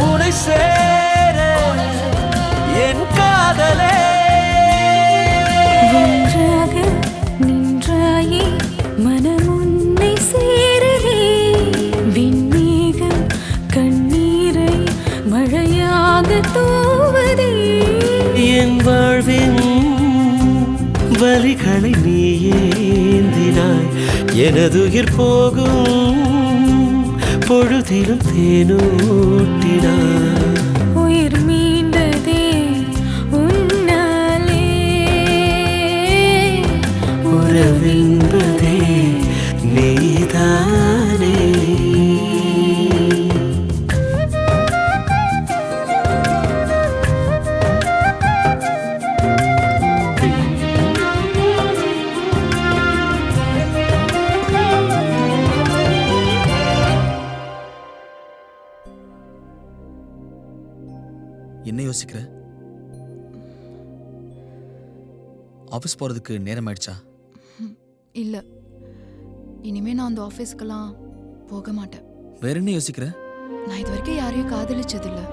உனை சேர என் காதலே ஒன்றாக நின்றாயே மனம் உன்னை சேருதே விண்மேகம் கண்ணீரை மழையாக தூவுதே என் வாழ்வின் வலிகளை நீ ஏந்தினாய் எனதுயிர் போகும் பொழுதிலும் தேனூட்டினாய் உயிர் மீண்டதே உன்னாலே உறவென்பதே நீதானே என்ன யோசிக்கிற? ஆபீஸ் போறதுக்கு நேரம் ஆயிடுச்சா? இல்ல இனிமே நான் அந்த ஆபீஸ்க்கெல்லாம் போக மாட்டேன். வேற என்ன யோசிக்கிற? நான் இது வரைக்கும் யாரையும் காதலிச்சதில்ல.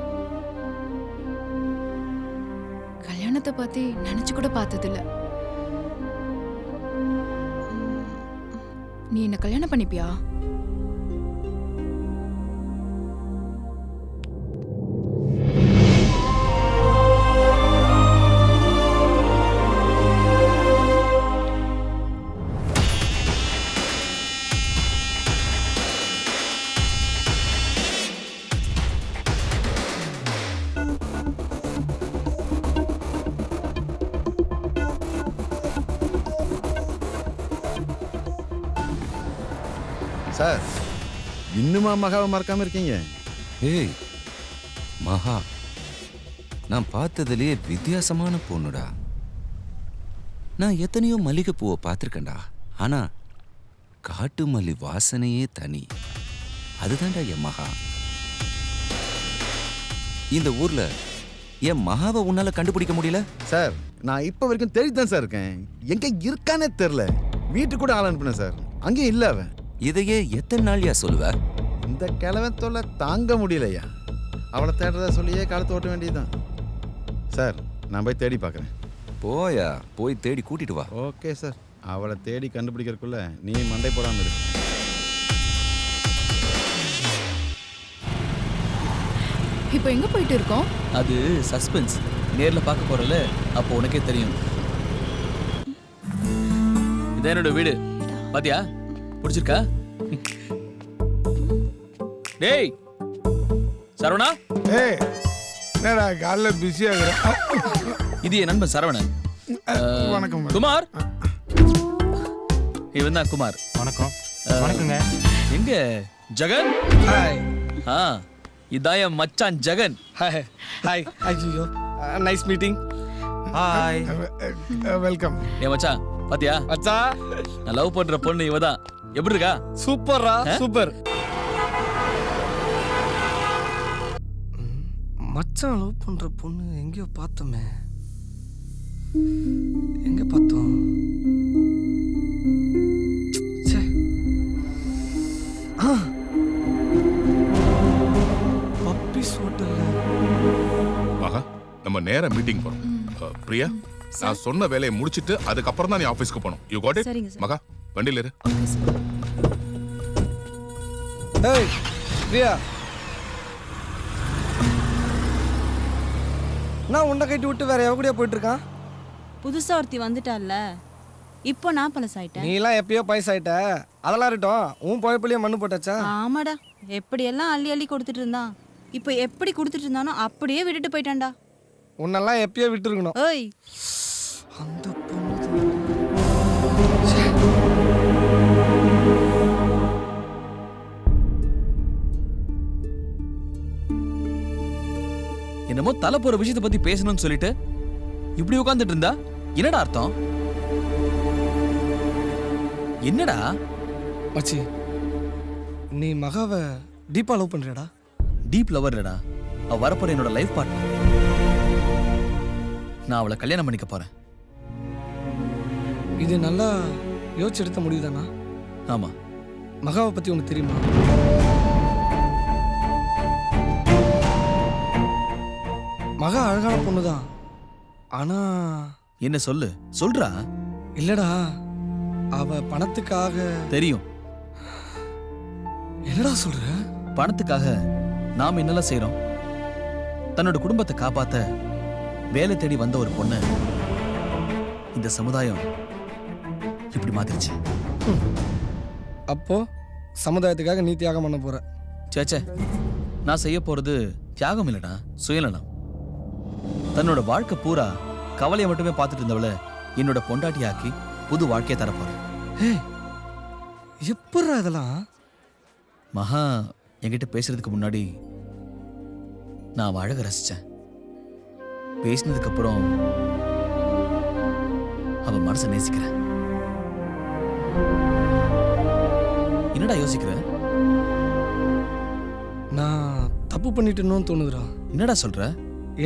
கல்யாணத்தை பத்தி நினைச்சு கூட பார்த்ததில்ல. நீ என்ன கல்யாணம் பண்ணிப்பியா? சார் இன்னுமா மகாவை மறக்காம இருக்கீங்க? ஏய் மகா, நான் பார்த்ததுலயே வித்தியாசமான பொண்ணுடா. நான் எத்தனையோ மல்லிகைப்பூவை பார்த்துருக்கேன்டா, ஆனா காட்டு மல்லி வாசனையே தனி. அதுதான்டா என் மகா. இந்த ஊர்ல என் மகாவை உன்னால கண்டுபிடிக்க முடியல? சார் நான் இப்போ வரைக்கும் தேடி தான் சார் இருக்கேன். எங்க இருக்கானே தெரியல. வீட்டுக்கு கூட ஆள் அனுப்புனேன் சார், அங்கேயும் இல்லை அவன். இதையே எத்தனை நாள்யா சொல்லுவ? இந்த கிழவன் தொல்லை தாங்க முடியலையா. அவளை தேடுறதா சொல்லியே காலத்தை ஓட்ட வேண்டியதுதான். சார் நான் போய் தேடி பார்க்குறேன். போயா, போய் தேடி கூட்டிட்டு வா. Okay sir. அவளை தேடி கண்டுபிடிக்கிறதுக்குள்ள நீ மண்டை போடாமல் இரு. இப்போ எங்க போயிட்டு இருக்கோம்? அது சஸ்பென்ஸ். நேர்ல பார்க்க போறல, அப்போ உனக்கே தெரியும். இதான் என்னோட வீடு. பாத்தியா? பிடிச்சிருக்கா? டேய் சரவணா. ஏய் என்னடா காலைல பிஸியா இருக்கற? இது என் நண்பன் சரவணன். வணக்கம். குமார். இவன் தான் குமார். வணக்கம். வணக்கங்க. எங்க ஜெகன்? ஹாய். இதான் என் மச்சான் ஜெகன். Hi hi. ஐயோ நைஸ் மீட்டிங். ஹாய். வெல்கம். ஏ மச்சான் பாத்தியா? மச்சா நான் லவ் பண்ற பொண்ணு இவதான். எப்படி இருக்கா? சூப்பர்ரா, சூப்பர். மச்சான் லவ் பண்ற பொண்ணு எங்கேயோ பார்த்தோமே. எங்க பார்த்தோம்? பப்பீஸ் ஹோட்டல்ல. மகா, நம்ம நேரா மீட்டிங் போறோம். பிரியா, நான் சொன்ன வேலையை முடிச்சிட்டு அதுக்கப்புறம் தான் நீ ஆபீஸ்க்கு போகணும். You got it? மகா, வண்டியில இரு. ஏய் பிரியா, நான் உன்னை கட்டி விட்டு வேற எவ கூடயா போயிட்டு இருக்கான்? புதுசா ஒருத்தி வந்துட்டால, இப்போ நான் பழசாயிட்டேன். நீ எல்லாம் எப்பயோ பைசாயிட்ட. அதெல்லாம் இருக்கட்டும், உன் பொழப்புலயே மண்ணு போட்டாச்சா? ஆமாடா, எப்படியெல்லாம் அள்ளி அள்ளி கொடுத்துட்டு இருந்தான், இப்போ எப்படி கொடுத்துட்டு இருந்தானோ அப்படியே விட்டுட்டு போயிட்டான்டா. உன்னெல்லாம் எப்பயோ விட்டு இருக்கணும். ஏய், அந்த பொண்ணு என்னமோ தலை போற விஷயத்தை பத்தி பேசணும்னு சொல்லிட்டு இப்படி உட்கார்ந்துட்டு இருந்தா என்னடா அர்த்தம்? என்னடா மச்சி, நீ மகாவை டீப்பா லவ் பண்றியாடா? டீப் லவர் இல்லடா, அவ வரப்போற என்னோட லைஃப் பார்ட்னர். நான் அவளை கல்யாணம் பண்ணிக்க போறேன். இது நல்லா யோசிச்சு எடுத்த முடிவு தானா? ஆமா. மகாவை பத்தி உனக்கு தெரியுமா? மகா அழகான பொண்ணுதான். ஆனா என்ன சொல்லு, சொல்றா. இல்லடா, அவ பணத்துக்காக. தெரியும். என்னடா சொல்ற? பணத்துக்காக நாம என்னெல்லாம் செய்றோம்? தன்னோட குடும்பத்தை காப்பாத்த வேலை தேடி வந்த ஒரு பொண்ணு இந்த சமுதாயம் இப்படி மாத்திருச்சு. அப்போ சமுதாயத்துக்காக நீ தியாகம் பண்ண போற? சேச்சே, நான் செய்ய போறது தியாகம் இல்லடா, சுயநலம். தன்னோட வாழ்க்கை பூரா கவலையை மட்டுமே பார்த்துட்டு இருந்தவளை என்னோட பொண்டாட்டியாக்கி புது வாழ்க்கையை தரப்போறேன். எப்படா இதெல்லாம்? மகா என்கிட்ட பேசுறதுக்கு முன்னாடி நான் அவ அழக ரசிச்சேன். பேசினதுக்கு அப்புறம் அவ மனசை நேசிக்கிறேன். என்னடா யோசிக்கிற? நான் தப்பு பண்ணிட்டேன்னு தோணுதுடா. என்னடா சொல்ற?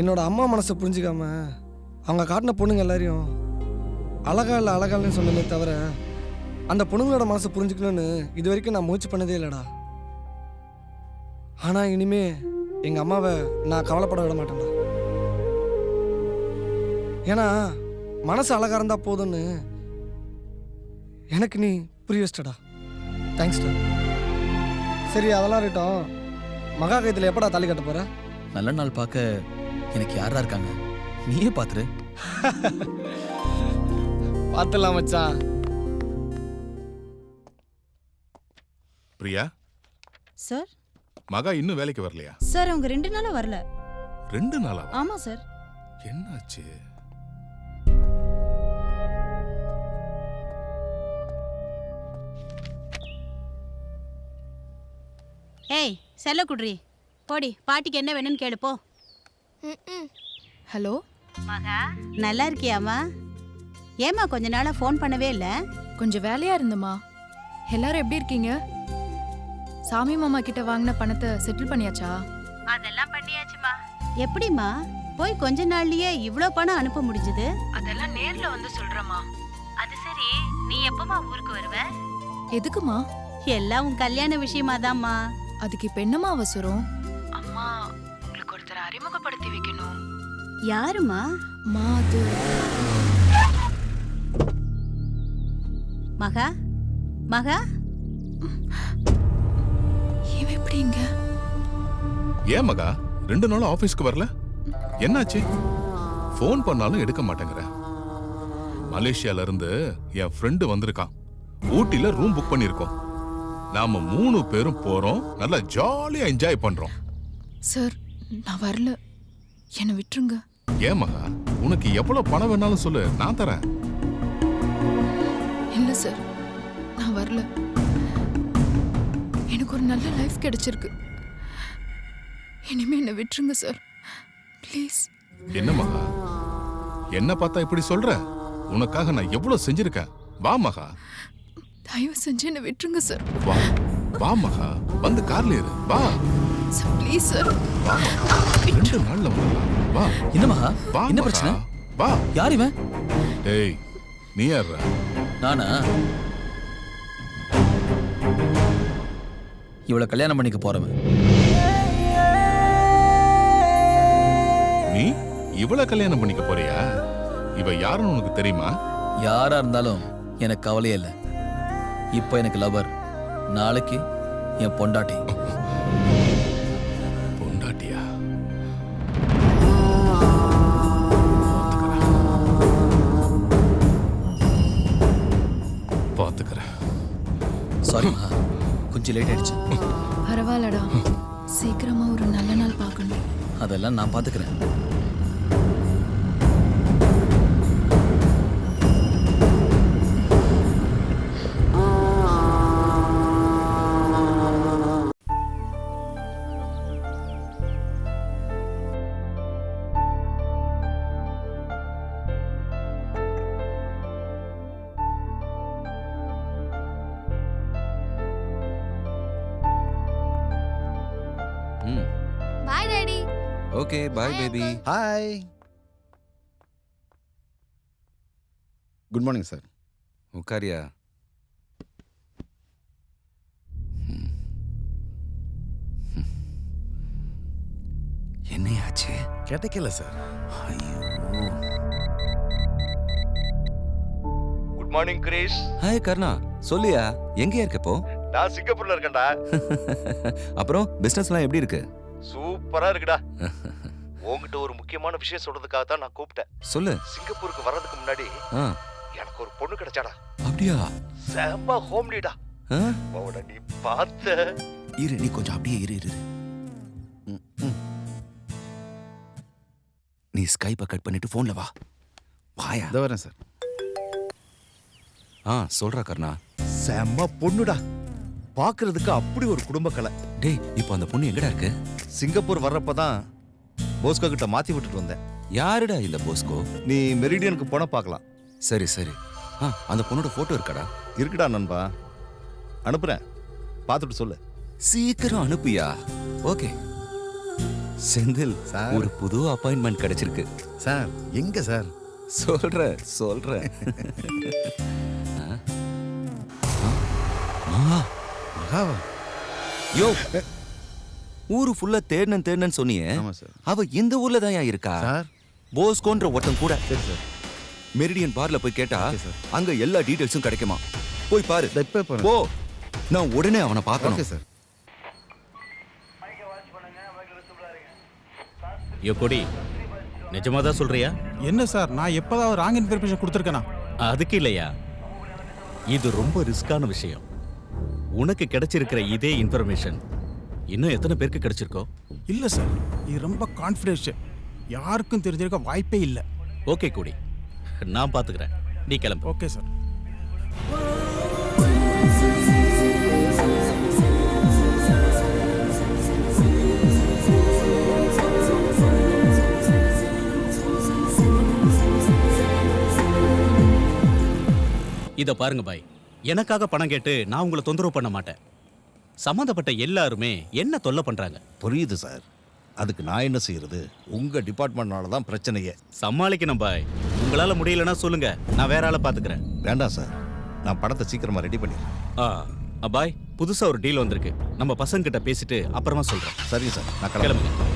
என்னோட அம்மா மனசை புரிஞ்சுக்காம அவங்க காட்டின பொண்ணுங்க எல்லாரையும் அழகா இல்லை அழகாலன்னு சொன்னமே தவிர அந்த பொண்ணுங்களோட மனசை புரிஞ்சுக்கணும்னு இது வரைக்கும் நான் முயற்சி பண்ணதே இல்லைடா. ஆனால் இனிமே எங்கள் அம்மாவை நான் கவலைப்பட விட மாட்டேன்டா. ஏன்னா மனசு அழகா இருந்தா போதும்னு எனக்கு நீ புரிய வச்சிட்டடா. தேங்க்ஸ்டா. சரி, அதெல்லாம் இருக்கட்டும். மகா கைத்தில் எப்படா தாலி கட்ட போற? நல்ல நாள் பார்க்க எனக்கு யாரா இருக்காங்க, நீயே பாத்துரு. பார்த்துலாம் மச்சான். பிரியா சார். மகா இன்னும் வேலைக்கு வரலையா? சார் அவங்க 2 நாளா வரல. 2 நாளா? ஆமா சார். என்னாச்சு? ஏய் செல்ல குட்ரி, போடி பாட்டிக்கு என்ன வேணும்னு கேளு போ. ஹலோ மகா, நல்லா இருக்கியாமா? ஏமா கொஞ்ச நாளா ஃபோன் பண்ணவே இல்லை? கொஞ்சம் வேலையா இருந்தம்மா. எல்லாரும் எப்படி இருக்கீங்க? சாமி மாமா கிட்ட வாங்கின பணத்தை செட்டில் பண்ணியாச்சா? அதெல்லாம் பண்ணியாச்சுமா. எப்படிமா போய் கொஞ்ச நாள்லயே இவ்ளோ பணம் அனுப்ப முடிஞ்சது? அதெல்லாம் நேர்ல வந்து சொல்றேம்மா. அது சரி, நீ எப்பமா ஊருக்கு வருவ? எதுக்குமா? எல்லாம் உன் கல்யாண விஷயமா தான்மா. அதுக்கு இப்ப என்னமா அவசரம்? அம்மா, உங்களுக்கு ஒருத்தர் அறிமுகப்படுத்தி வைக்கணும். யாருமா? மாது. மகா, மகா, இவன் எப்படி இங்க? ஏன் மகா 2 நாளும் ஆபீஸ்க்கு வரல? என்னாச்சு? ஃபோன் பண்ணாலும் எடுக்க மாட்டேங்கிற. மலேசியால இருந்து என் ஃப்ரெண்டு வந்திருக்கான். ஊட்டில ரூம் புக் பண்ணிருக்கோம். நாம 3 பேரும் போறோம். நல்லா ஜாலியா என்ஜாய் பண்றோம். சார், நான் வரல. என்னை விட்டுருங்க. ஏன் மகா, உனக்கு எவ்வளவு பணம் வேணாலும் சொல்லு, நான் தரேன். இல்ல சார், நான் வரல. எனக்கு ஒரு நல்ல லைஃப் கிடைச்சிருக்கு. இனிமே என்னை விட்டுருங்க சார், ப்ளீஸ். என்ன மகா, என்ன பார்த்தா இப்படி சொல்ற? உனக்காக நான் எவ்வளவு செஞ்சிருக்கேன். வா மகா, தயவு செஞ்சு என்னை விட்டுருங்க சார். வா வா மகா, வந்து கார்ல ஏறு. வா சார், ப்ளீஸ் சார். வா மகா, 2 நாள்ல வந்துடலாம். வா. என்ன மகா, வா என்ன மகா. பிரச்சனை? வா. யார் இவன்? டேய், நீ யாரா? நானா? இவளை கல்யாணம் பண்ணிக்க போறவன். நீ இவளை கல்யாணம் பண்ணிக்க போறியா? இவ யாருன்னு உனக்கு தெரியுமா? யாரா இருந்தாலும் எனக்கு கவலையே இல்லை. இப்ப எனக்கு லவர், நாளைக்கு என் பொண்டாட்டி. பொண்டாட்டியா? பாத்துக்கிறேன். சாரி மகா, கொஞ்சம் லேட் ஆயிடுச்சு. பரவாயில்லடா, சீக்கிரமா ஒரு நல்ல நாள் பார்க்கணும். அதெல்லாம் நான் பாத்துக்கிறேன். Okay bye baby. Hi. Good morning sir. உட்காரியா? என்னையாச்சு? கிடைக்கல சார். ஐயோ. Good morning Krish. Hi Karna, சொல்லியா எங்கேயா இருக்க இப்போ? நான் சிங்கப்பூர்ல இருக்கேன்டா. அப்புறம் பிசினஸ்லாம் எப்படி இருக்கு? சூப்பரா இருக்குடா. உங்ககிட்ட ஒரு முக்கியமான விஷயம் சொல்றதுக்காக தான் நான் கூப்பிட்டேன். சொல்லு. சிங்கப்பூருக்கு வர்றதுக்கு முன்னாடி எனக்கு ஒரு பொண்ணு கிடைச்சாடா. அப்படியா? செம்ம ஹோம்லிடா. அவட நீ பார்த்த. இரு, நீ கொஞ்சம் அப்படியே இரு. நீ ஸ்கைப்பை கட் பண்ணிட்டு போன்ல வா. வாயா. இதோ வரேன் சார். சொல்றா கர்ணா. செம்ம பொண்ணுடா. பாக்குறதுக்கு அப்படி ஒரு குடும்ப கலை. டேய், இப்போ அந்த பொண்ணு எங்கடா இருக்கு? சிங்கப்பூர் வர்றப்பதான் போஸ்கோ கிட்ட மாத்தி விட்டுட்டு வந்தேன். யாருடா இந்த போஸ்கோ? நீ மெரிடியனுக்கு போன பார்க்கலாம். சரி. அந்த பொண்ணோட போட்டோ இருக்காடா? இருக்குடா நண்பா, அனுப்புறேன், பார்த்துட்டு சொல்லு. சீக்கிரம் அனுப்பியா? ஓகே. செந்தில், ஒரு புது அப்பாயின்மெண்ட் கிடைச்சிருக்கு. சார் எங்க சார்? சொல்றேன். மகாவா? யோ, ஊரு ஃபுல்லா தேடினேன்னு சொன்னியே. அவ இந்த ஊர்ல தான் இருக்கா சார்? போஸ்கோன்ற ஒருத்தன் கூட. சரி சார். மெரிடியன் பார்ல போய் கேட்டா அங்க எல்லா டீடைல்ஸும் கிடைக்குமா. போய் பாரு. போ, நான் உடனே அவனை பார்க்கணும். Okay sir. யோ கொடி, நிஜமா தான் சொல்றியா? என்ன சார், நான் எப்போதான் ராங் இன்ஃபர்மேஷன் கொடுத்துருக்கேனா? அதுக்கு இல்லையா, இது ரொம்ப ரிஸ்கான விஷயம். உனக்கு கிடைச்சிருக்கிற இதே இன்ஃபர்மேஷன் இன்னும் எத்தனை பேருக்கு கிடைச்சிருக்கோ? இல்லை சார், இது ரொம்ப கான்ஃபிடென்ஷியல், யாருக்கும் தெரிஞ்சிருக்க வாய்ப்பே இல்லை. ஓகே கொடி, நான் பார்த்துக்கிறேன், நீ கிளம்பு. Okay sir. இதை பாருங்க பாய், எனக்காக பணம் கேட்டு நான் உங்களை தொந்தரவு பண்ண மாட்டேன். சம்மந்தப்பட்ட எல்லாருமே என்ன தொல்லை பண்றாங்க. புரியுது சார், அதுக்கு நான் என்ன செய்யறது? உங்க டிபார்ட்மெண்ட்னால தான் பிரச்சனையே. சமாளிக்கணும் பாய். உங்களால முடியலன்னா சொல்லுங்க, நான் வேற ஆளை பாத்துக்கிறேன். வேண்டாம் சார், நான் படத்தை சீக்கிரமா ரெடி பண்ணிடுறேன். பாய், புதுசா ஒரு டீல் வந்திருக்கு, நம்ம பசங்க கிட்ட பேசிட்டு அப்புறமா சொல்றேன். சரி சார், நான் கிளம்புங்க.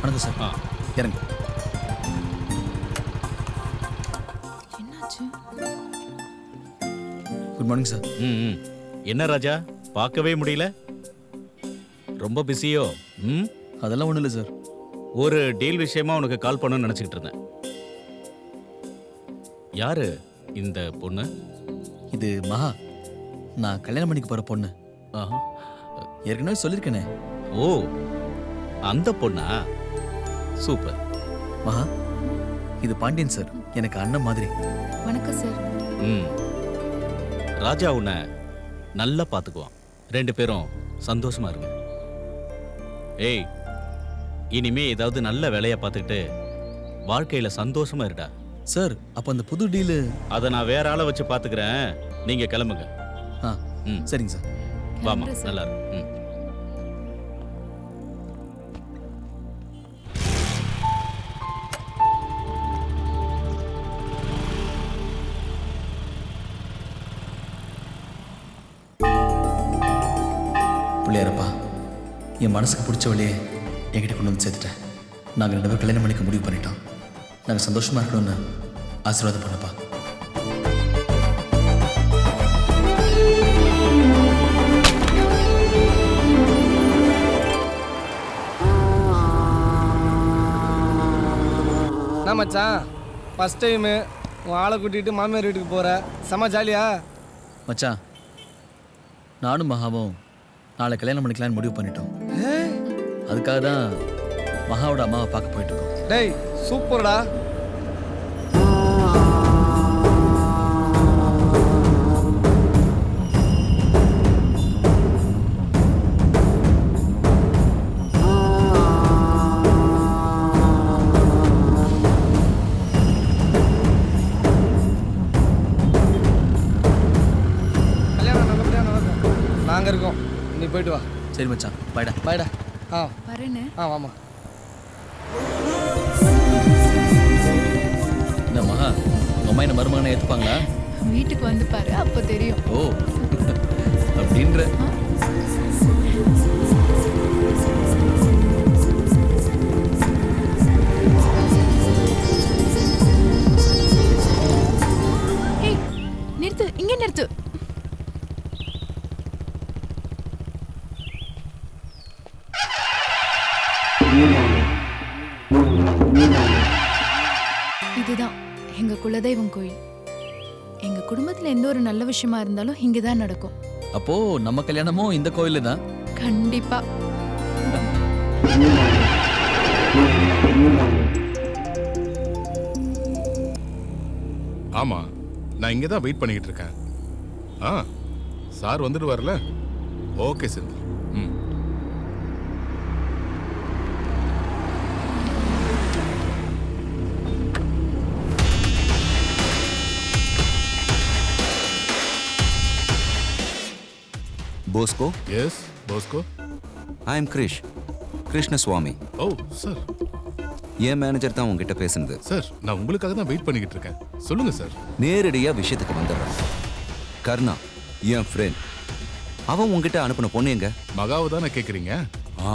வணக்கம் சார். இறங்க. என்னாச்சு? Good morning sir. என்ன ராஜா, பார்க்கவே முடியல, ரொம்ப பிஸியோ? அதெல்லாம் ஒண்ணும் இல்லை சார். ஒரு டீல் விஷயமா உனக்கு கால் பண்ணணும்னு நினைச்சிட்டு இருந்தேன். யாரு இந்த பொண்ணு? இது மகா, நான் கல்யாணம் பண்ணிக்க போற பொண்ணு. ஏற்கனவே சொல்லியிருக்கேனே. ஓ, அந்த பொண்ணா? சூப்பர். மகா, இது பாண்டியன் சார், எனக்கு அண்ணன் மாதிரி. வணக்கம் சார். ராஜா உன்னை நல்லா பார்த்துக்குவான். 2 பேரும் சந்தோஷமா இருங்க. ஏய், இனிமே ஏதாவது நல்ல வேலையை பார்த்துக்கிட்டு வாழ்க்கையில சந்தோஷமா இருடா. சார், அப்ப அந்த புது டீலு? அதை நான் வேற ஆளை வச்சு பார்த்துக்கிறேன், நீங்க கிளம்புங்க. சரிங்க சார். வாமா, நல்லா இருக்கு. பிள்ளையாரப்பா, என் மனசுக்கு பிடிச்ச வழியே என்கிட்ட கொண்டு வந்து சேர்த்துட்டேன். நாங்கள் 2 பேரும் கல்யாணம் பண்ணிக்க முடிவு பண்ணிட்டோம். நாங்கள் சந்தோஷமா இருக்கணும்னு ஆசீர்வாதம் பண்ணப்பா. நான் மச்சான், ஃபர்ஸ்ட் டைமு உன் ஆளை கூட்டிகிட்டு மாமியார் வீட்டுக்கு போகிற, செம்ம ஜாலியா? மச்சான், நானும் மகாவும் நாளை கல்யாணம் பண்ணிக்கலான்னு முடிவு பண்ணிட்டோம். அதுக்காக தான் மகாவோட அம்மாவை பார்க்க போயிட்டு இருக்கோம். டேய், சூப்பர்டா. போயிட்டு வா. சரி மச்சான், பாய்டா. பாய்டா. ஆ வரேன்னு. வாமா. என்ன மகா, உங்க அம்மா என்ன மருமகனை ஏத்துப்பாங்களா? வீட்டுக்கு வந்து பாரு, அப்போ தெரியும். ஓ அப்படின்ற. ஏய், நிறுத்து, இங்கே நிறுத்து. இதுதான் எங்க குலதெய்வம் கோயில். எங்க குடும்பத்துல எந்த ஒரு நல்ல விஷயமா இருந்தாலும் இங்கதான் நடக்கும். அப்போ நம்ம கல்யாணமும் இந்த கோயில்ல தான். கண்டிப்பா. ஆமா, நான் இங்க தான் வெயிட் பண்ணிக்கிட்டு இருக்கேன். ஆ, சார் வந்துட்டு வரல. ஓகே செந்தில். ம். Bosco. Yes Bosco. I am Krish, Krishnaswamy. Oh sir. என் மேனேஜர் தான் உங்ககிட்ட பேசுனது. சார், நான் உங்களுக்காக தான் வெயிட் பண்ணிக்கிட்டு இருக்கேன். சொல்லுங்க சார். நேரடியா விஷயத்துக்கு வந்துடுறேன். கர்ணா என் ஃப்ரெண்ட். அவன் உங்ககிட்ட அனுப்பின பொண்ணு எங்க? மகாவை தானே கேக்குறீங்க?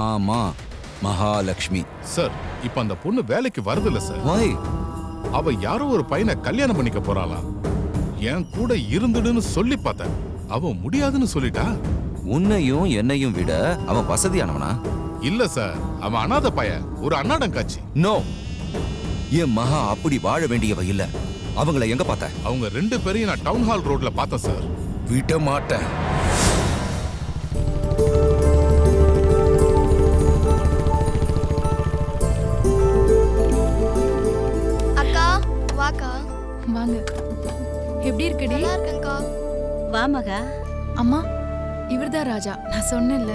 ஆமா, மகாலட்சுமி. சார், இப்ப அந்த பொண்ணு வேலைக்கு வருதில்ல சார். Why? அவ யாரோ ஒரு பையனை கல்யாணம் பண்ணிக்க போறாளாம். என் கூட இருந்துடுன்னு சொல்லி பார்த்தேன். அவ முடியாதுன்னு சொல்லிட்டா. உன்னையும் என்னையும் விட அவன் வசதியானவனா? இல்ல சார், அவன் அனாதை பையன், ஒரு அன்னாடம் காட்சி. நோ, என் மகா அப்படி வாழ வேண்டியவ இல்ல. அவங்கள எங்க பார்த்த? அவங்க 2 பேரையும் நான் டவுன் ஹால் ரோட்ல பார்த்தேன் சார். விட மாட்டேன். அக்கா வாக்கா. வாங்க. எப்படி இருக்குடி? நல்லா இருக்கேன்க்கா. வா மகா. அம்மா, இவர்தான் ராஜா. நான் சொன்னேன்ல.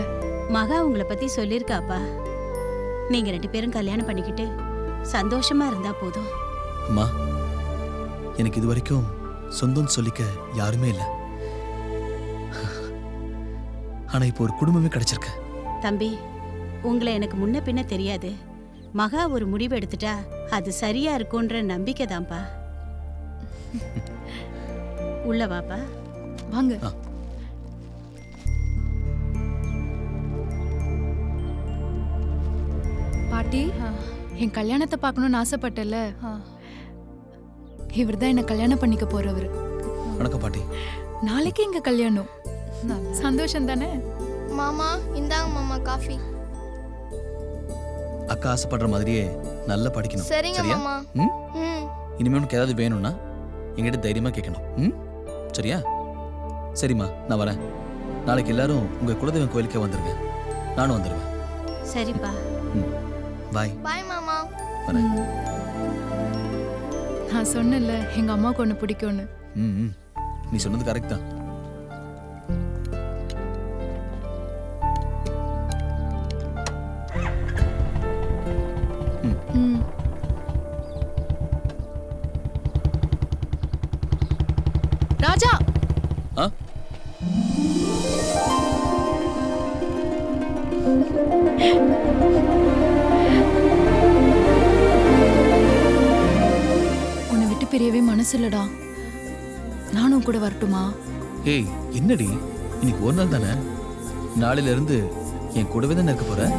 மகா உங்களை பத்தி சொல்லியிருக்காப்பா. நீங்க 2 பேரும் கல்யாணம் பண்ணிக்கிட்டு சந்தோஷமா இருந்தா போதும். அம்மா, எனக்கு இது வரைக்கும் சொந்தம் சொல்லிக்க யாருமே இல்லை. ஆனா இப்போ ஒரு குடும்பமே கிடைச்சிருக்கு. தம்பி, உங்களை எனக்கு முன்ன பின்ன தெரியாது. மகா ஒரு முடிவு எடுத்துட்டா அது சரியா இருக்கும்ன்ற நம்பிக்கை தான்ப்பா. உள்ள வாப்பா. வாங்க. பாட்டி, என் கல்யாணத்தை பார்க்கணும்னு ஆசைப்பட்டல. இவர்தான் என்ன கல்யாணம் பண்ணிக்க போறவர். வணக்கம் பாட்டி. நாளைக்கு எங்க கல்யாணம். சந்தோஷம் தானே? மாமா இந்தாங்க மாமா காஃபி. அக்கா ஆசைப்படுற மாதிரியே நல்லா படிக்கணும். சரிங்க சரியா? மாமா. ம்? இனிமே உனக்கு ஏதாவது வேணும்னா என்கிட்ட தைரியமா கேட்கணும். ம்? சரியா? சரிம்மா, நான் வரேன். நாளைக்கு எல்லாரும் உங்க குலதெய்வம் கோயிலுக்கே வந்துருங்க. நானும் வந்துடுவேன். சரிப்பா. பாய். பாய் மாமா. வரேன். நான் சொன்னேன்ல எங்க அம்மாவுக்கு ஒன்று பிடிக்கும்னு. ம், நீ சொன்னது கரெக்ட் தான். ராஜா. ஆ? உன்னை விட்டு பிரியவே மனசு இல்லடா. நானும் கூட வரட்டுமா? ஏய், என்னடி, இன்னைக்கு ஒரு நாள் தானே. நாளையில இருந்து என் கூடவே தானே இருக்க போற.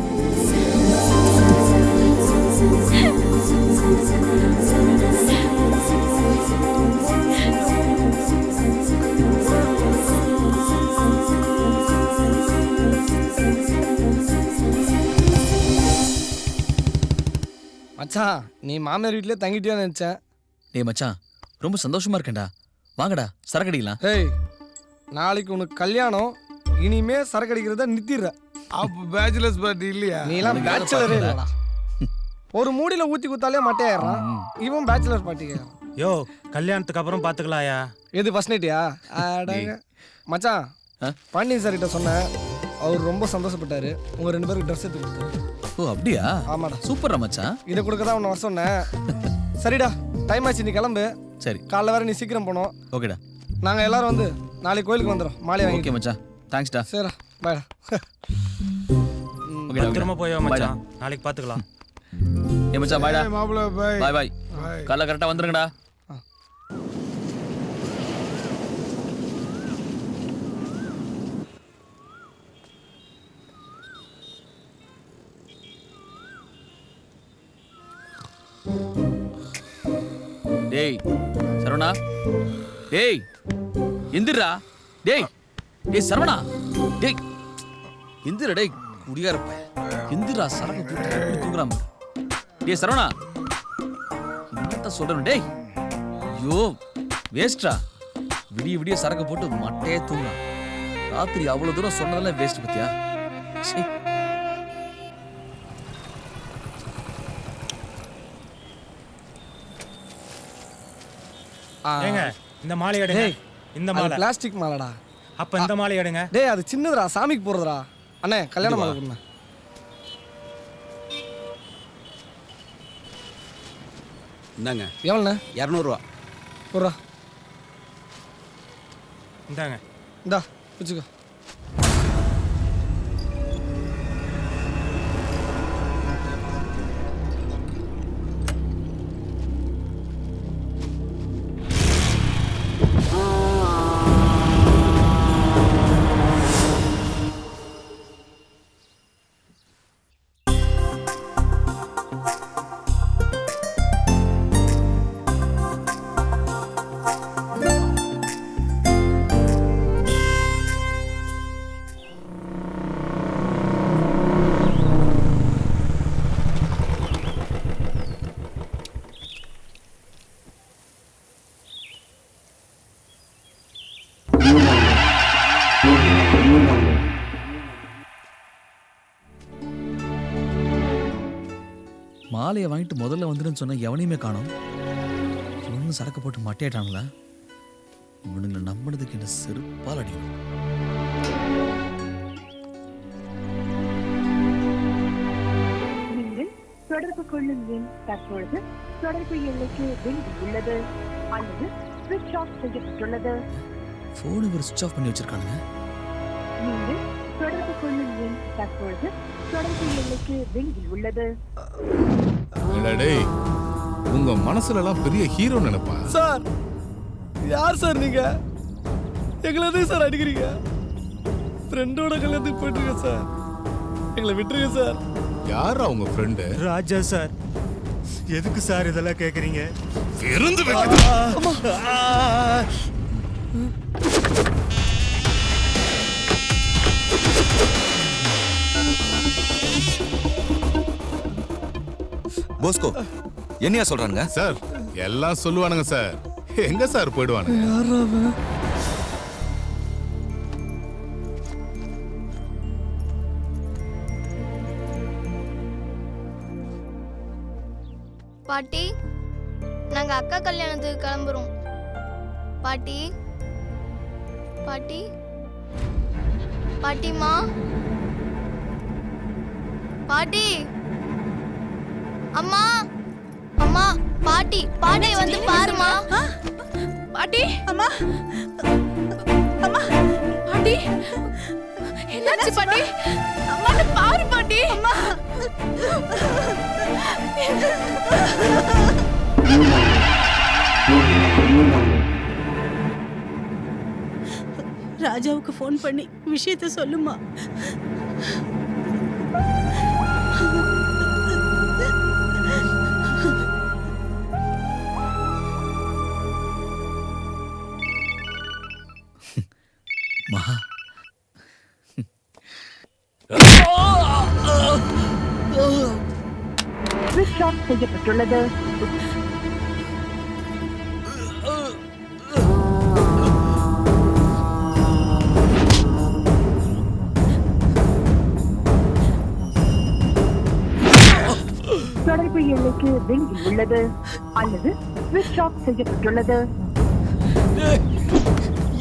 மச்சான், நீ மாமியார் வீட்டிலே தங்கிட்டியா நினைச்சேன். டேய் மச்சான், ரொம்ப சந்தோஷமா இருக்கேன்டா. வாங்கடா, சரக்கு அடிக்கலாம். ஏய், நாளைக்கு உனக்கு கல்யாணம். இனிமே சரக்கு அடிக்கிறத நிறுத்திடுற. அப்ப பேச்சுலர்ஸ் பார்ட்டி இல்லையா? நீ எல்லாம் பேச்சுலரே இல்லடா. ஒரு மூடியில ஊத்தி குத்தாலே மட்டையாயிரம். இவன் பேச்சுலர் பார்ட்டிக்கு. யோ, கல்யாணத்துக்கு அப்புறம் பாத்துக்கலாயா? எது ஃபர்ஸ்ட் நைட்டியா? மச்சான், பாண்டி சார் கிட்ட சொன்னேன். அவர் ரொம்ப சந்தோஷப்பட்டாரு. உங்க 2 பேருக்கு ட்ரெஸ் எடுத்து கொடுத்தாரு. ஓ அப்படியா? ஆமாடா. சூப்பர்ரா மச்சான். இதை கொடுக்க தான் உன்னை வர சொன்னேன். சரிடா, டைம் ஆச்சு, நீ கிளம்பு. சரி. காலைல வேற நீ சீக்கிரம் போனோம். ஓகேடா. நாங்கள் எல்லாரும் வந்து நாளைக்கு கோயிலுக்கு வந்துடும். மாலை வாங்கி. ஓகே மச்சான், தேங்க்ஸ்டா. சரிடா. பாய். பத்திரமா போய் வா மச்சான், நாளைக்கு பாத்துக்கலாம். ஏ மச்சான் பாய்டா. மாப்ள பாய். பாய் பாய். காலைல கரெக்டா வந்துருங்கடா. டேய் சரவணா, டேய் எந்திரா, டேய் டேய் சரவணா, டேய் எந்திரா, டேய் குடியாரப்ப எந்திரா, சரக்கு போட்டு தூங்குறாம. டேய் சரவணா, என்னத்த சொல்றேன், டேய் ஐயோ வேஸ்ட்ரா, விடிய விடிய சரக்கு போட்டு மட்டையே தூங்குறான். ராத்திரி அவ்வளவு தூரம் சொன்னதெல்லாம் வேஸ்ட் பத்தியா? சீ. ஏங்க இந்த மாலை எடுங்க. இந்த மாலை பிளாஸ்டிக் மாலைடா. அப்ப இந்த மாலை எடுங்க. டேய் அது சின்னதுடா, சாமிக்கு போறதுடா. அண்ணே கல்யாண மாலை கொடுங்க. இந்தாங்க. எவ்வளோண்ணே? 200 ரூபா. போடுறா. இந்தாங்க. இந்தா வச்சுக்கோ. மாலையை வாங்கிட்டு முதல்ல வந்துடுன்னு சொன்ன எவனையுமே காணோம். இவனும் சரக்கு போட்டு மட்டையாட்டாங்களா? இவனுங்களை நம்பினதுக்கு என்ன செருப்பால் அடிக்கணும். நீங்கள் தொடர்பு கொள்ளும் எண் தற்பொழுது தொடர்பு எண்ணுக்கு வெளியில் உள்ளது அல்லது ஸ்விட்ச் ஆஃப் செய்யப்பட்டுள்ளது. போன் இவர் சுவிட்ச் ஆஃப் பண்ணி வச்சிருக்கானுங்க. நீங்கள் தொடர்பு கொள்ளும் எண் தற்பொழுது தொடர்பு எண்ணுக்கு வெளியில் உள்ளது. டேய் உங்க மனசுல எல்லாம் பெரிய ஹீரோ நினைப்பா. சார் யார் சார் நீங்க? எங்களை எதுக்கு சார் அடிக்கிறீங்க? ஃப்ரெண்டோட கல்யாணத்துக்கு போயிட்டு இருக்கேன் சார், எங்களை விட்டுருங்க சார். யாரா உங்க ஃப்ரெண்டு? ராஜா சார். எதுக்கு சார் இதெல்லாம் கேக்குறீங்க? விருந்து போஸ்கோ என்னையா சொல்றாங்க? சார் எல்லாம் சொல்லுவானுங்க சார். எங்க சார் போயிடுவானுங்க? பாட்டி, நாங்க அக்கா கல்யாணத்துக்கு கிளம்புறோம். பாட்டி, பாட்டி, பாட்டிமா, பாட்டி, அம்மா, அம்மா, பாட்டி, பாட்டி வந்து பாருமா. பாட்டி, அம்மா, அம்மா, பாட்டி, என்னாச்சு பாட்டி? அம்மா பாரு பாட்டி. அம்மா ராஜாவுக்கு ஃபோன் பண்ணி விஷயத்த சொல்லுமா. மகா ஸ்விட்ச் ஆஃப் செய்யப்பட்டுள்ளது. தொடர்பு எண்ணுக்கு வெளியில் உள்ளது அல்லது ஸ்விட்ச் ஆஃப் செய்யப்பட்டுள்ளது.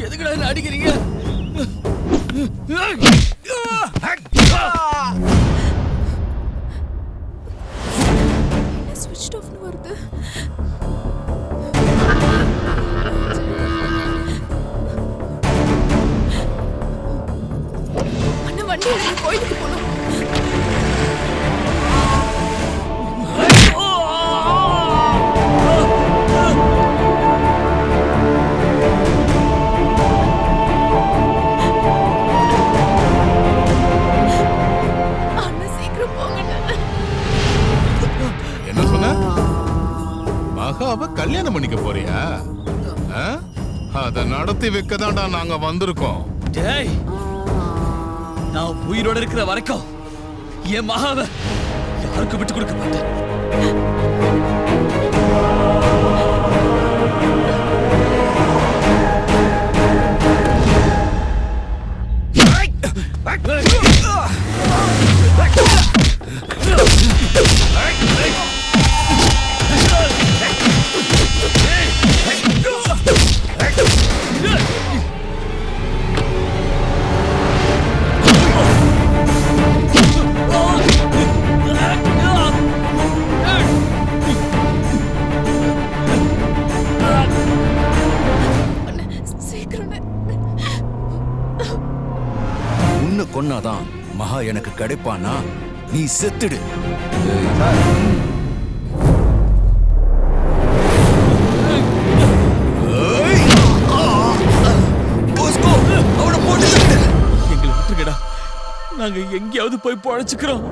எதுக்குடா என்ன அடிக்கிறீங்க? ஸ்விட்ச் ஆஃப்னு வருது. மகாவை கல்யாணம் பண்ணிக்க போறியா? அத நடத்தி வைக்கதான்டா நாங்க வந்திருக்கோம். டேய், நான் உயிரோட இருக்கிற வரைக்கும் என் மகாவை யாருக்கும் விட்டு கொடுக்க மாட்டேன். உன்னை கொன்னாதான் மகா எனக்கு கிடைப்பானா? நீ செத்துடு. எங்களை விட்டுருங்கடா, நாங்க எங்கேயாவது போய் பழச்சுக்கிறோம்.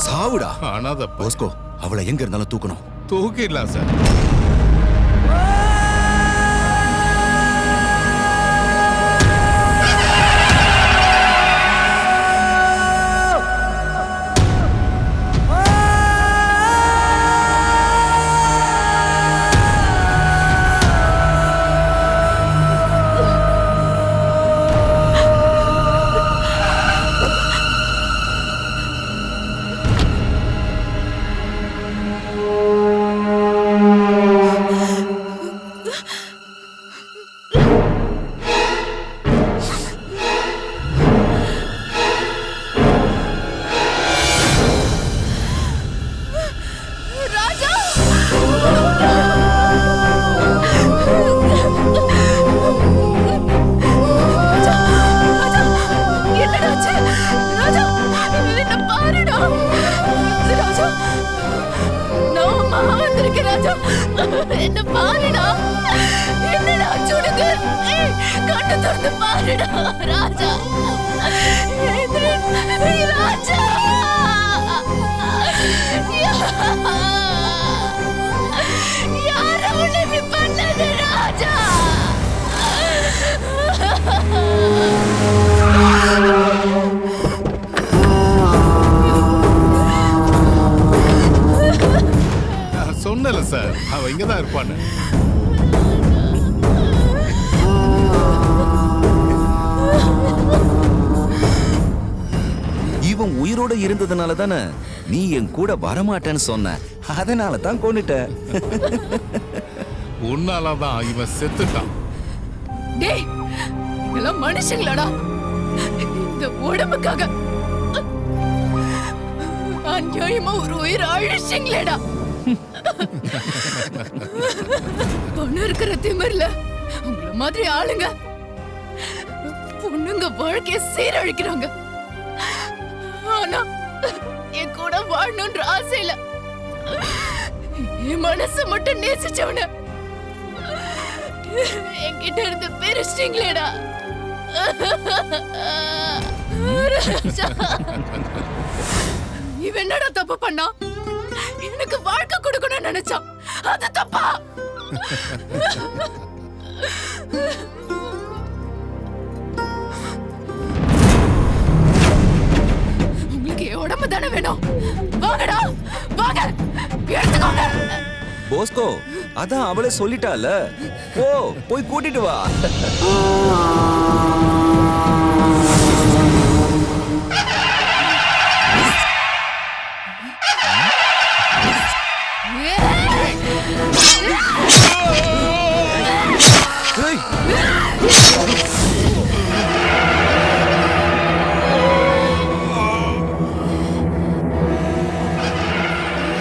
சாவுடா. அனாத போஸ்கோ, அவளை எங்க இருந்தாலும் தூக்கணும். தூக்கிடலாம் சார். என்ன பாருடா, என்னடா சுடுது, கண்ணு திறந்து பாருடா ராஜா, ராஜா, யார உன்னை இப்படி பண்ணது ராஜா? சொன்னல சார், அவ இங்கதான் இருப்பான்னு. இவன் உயிரோட இருந்ததுனால தானே நீ என் கூட வரமாட்டேன்னு சொன்ன. அதனால தான் கொண்டுட்ட. உன்னாலதான் இவன் செத்துட்டான். டேய், இதெல்லாம் மனுஷங்களாடா? இந்த உடம்புக்காக அநியாயமா ஒரு உயிர் அழிச்சிங்களேடா. பொண்ணு இருக்கிற திமிர்ல உங்களை மாதிரி ஆளுங்க பொண்ணுங்க வாழ்க்கைய சீரழிக்கிறாங்க. ஆனா என் கூட வாழணும்ன்ற ஆசையில என் மனசை மட்டும் நேசிச்சவன என்கிட்ட இருந்து பிரிச்சிங்களேடா. இவன் என்னடா தப்பு பண்ணா? எனக்கு வாழ்க்கை கொடுக்கணும்னு நினைச்சான். அது தப்பா? உங்களுக்கு உடம்பு தானே வேணும். வாங்கடா, வாங்க, எடுத்துக்கோங்க. போஸ்கோ, அதான் அவளே சொல்லிட்டால. போ, போய் கூட்டிட்டு வா.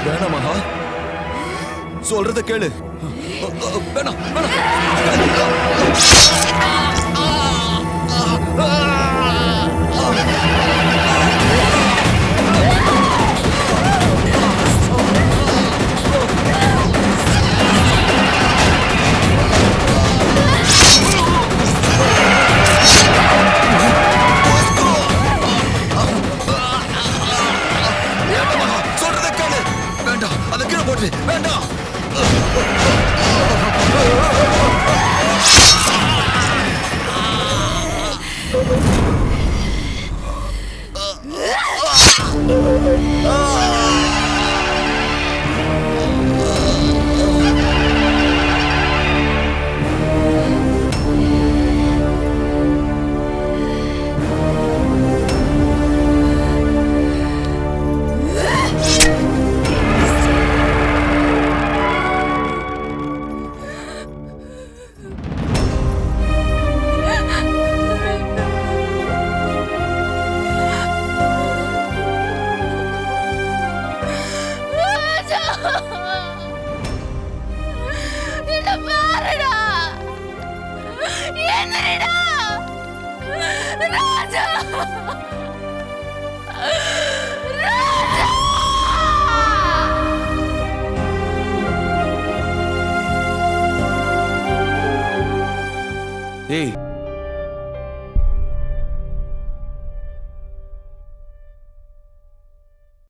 வேணாமா, சொல்றத கேளு. வேணாம், வேணாம். ராஜா ஏய்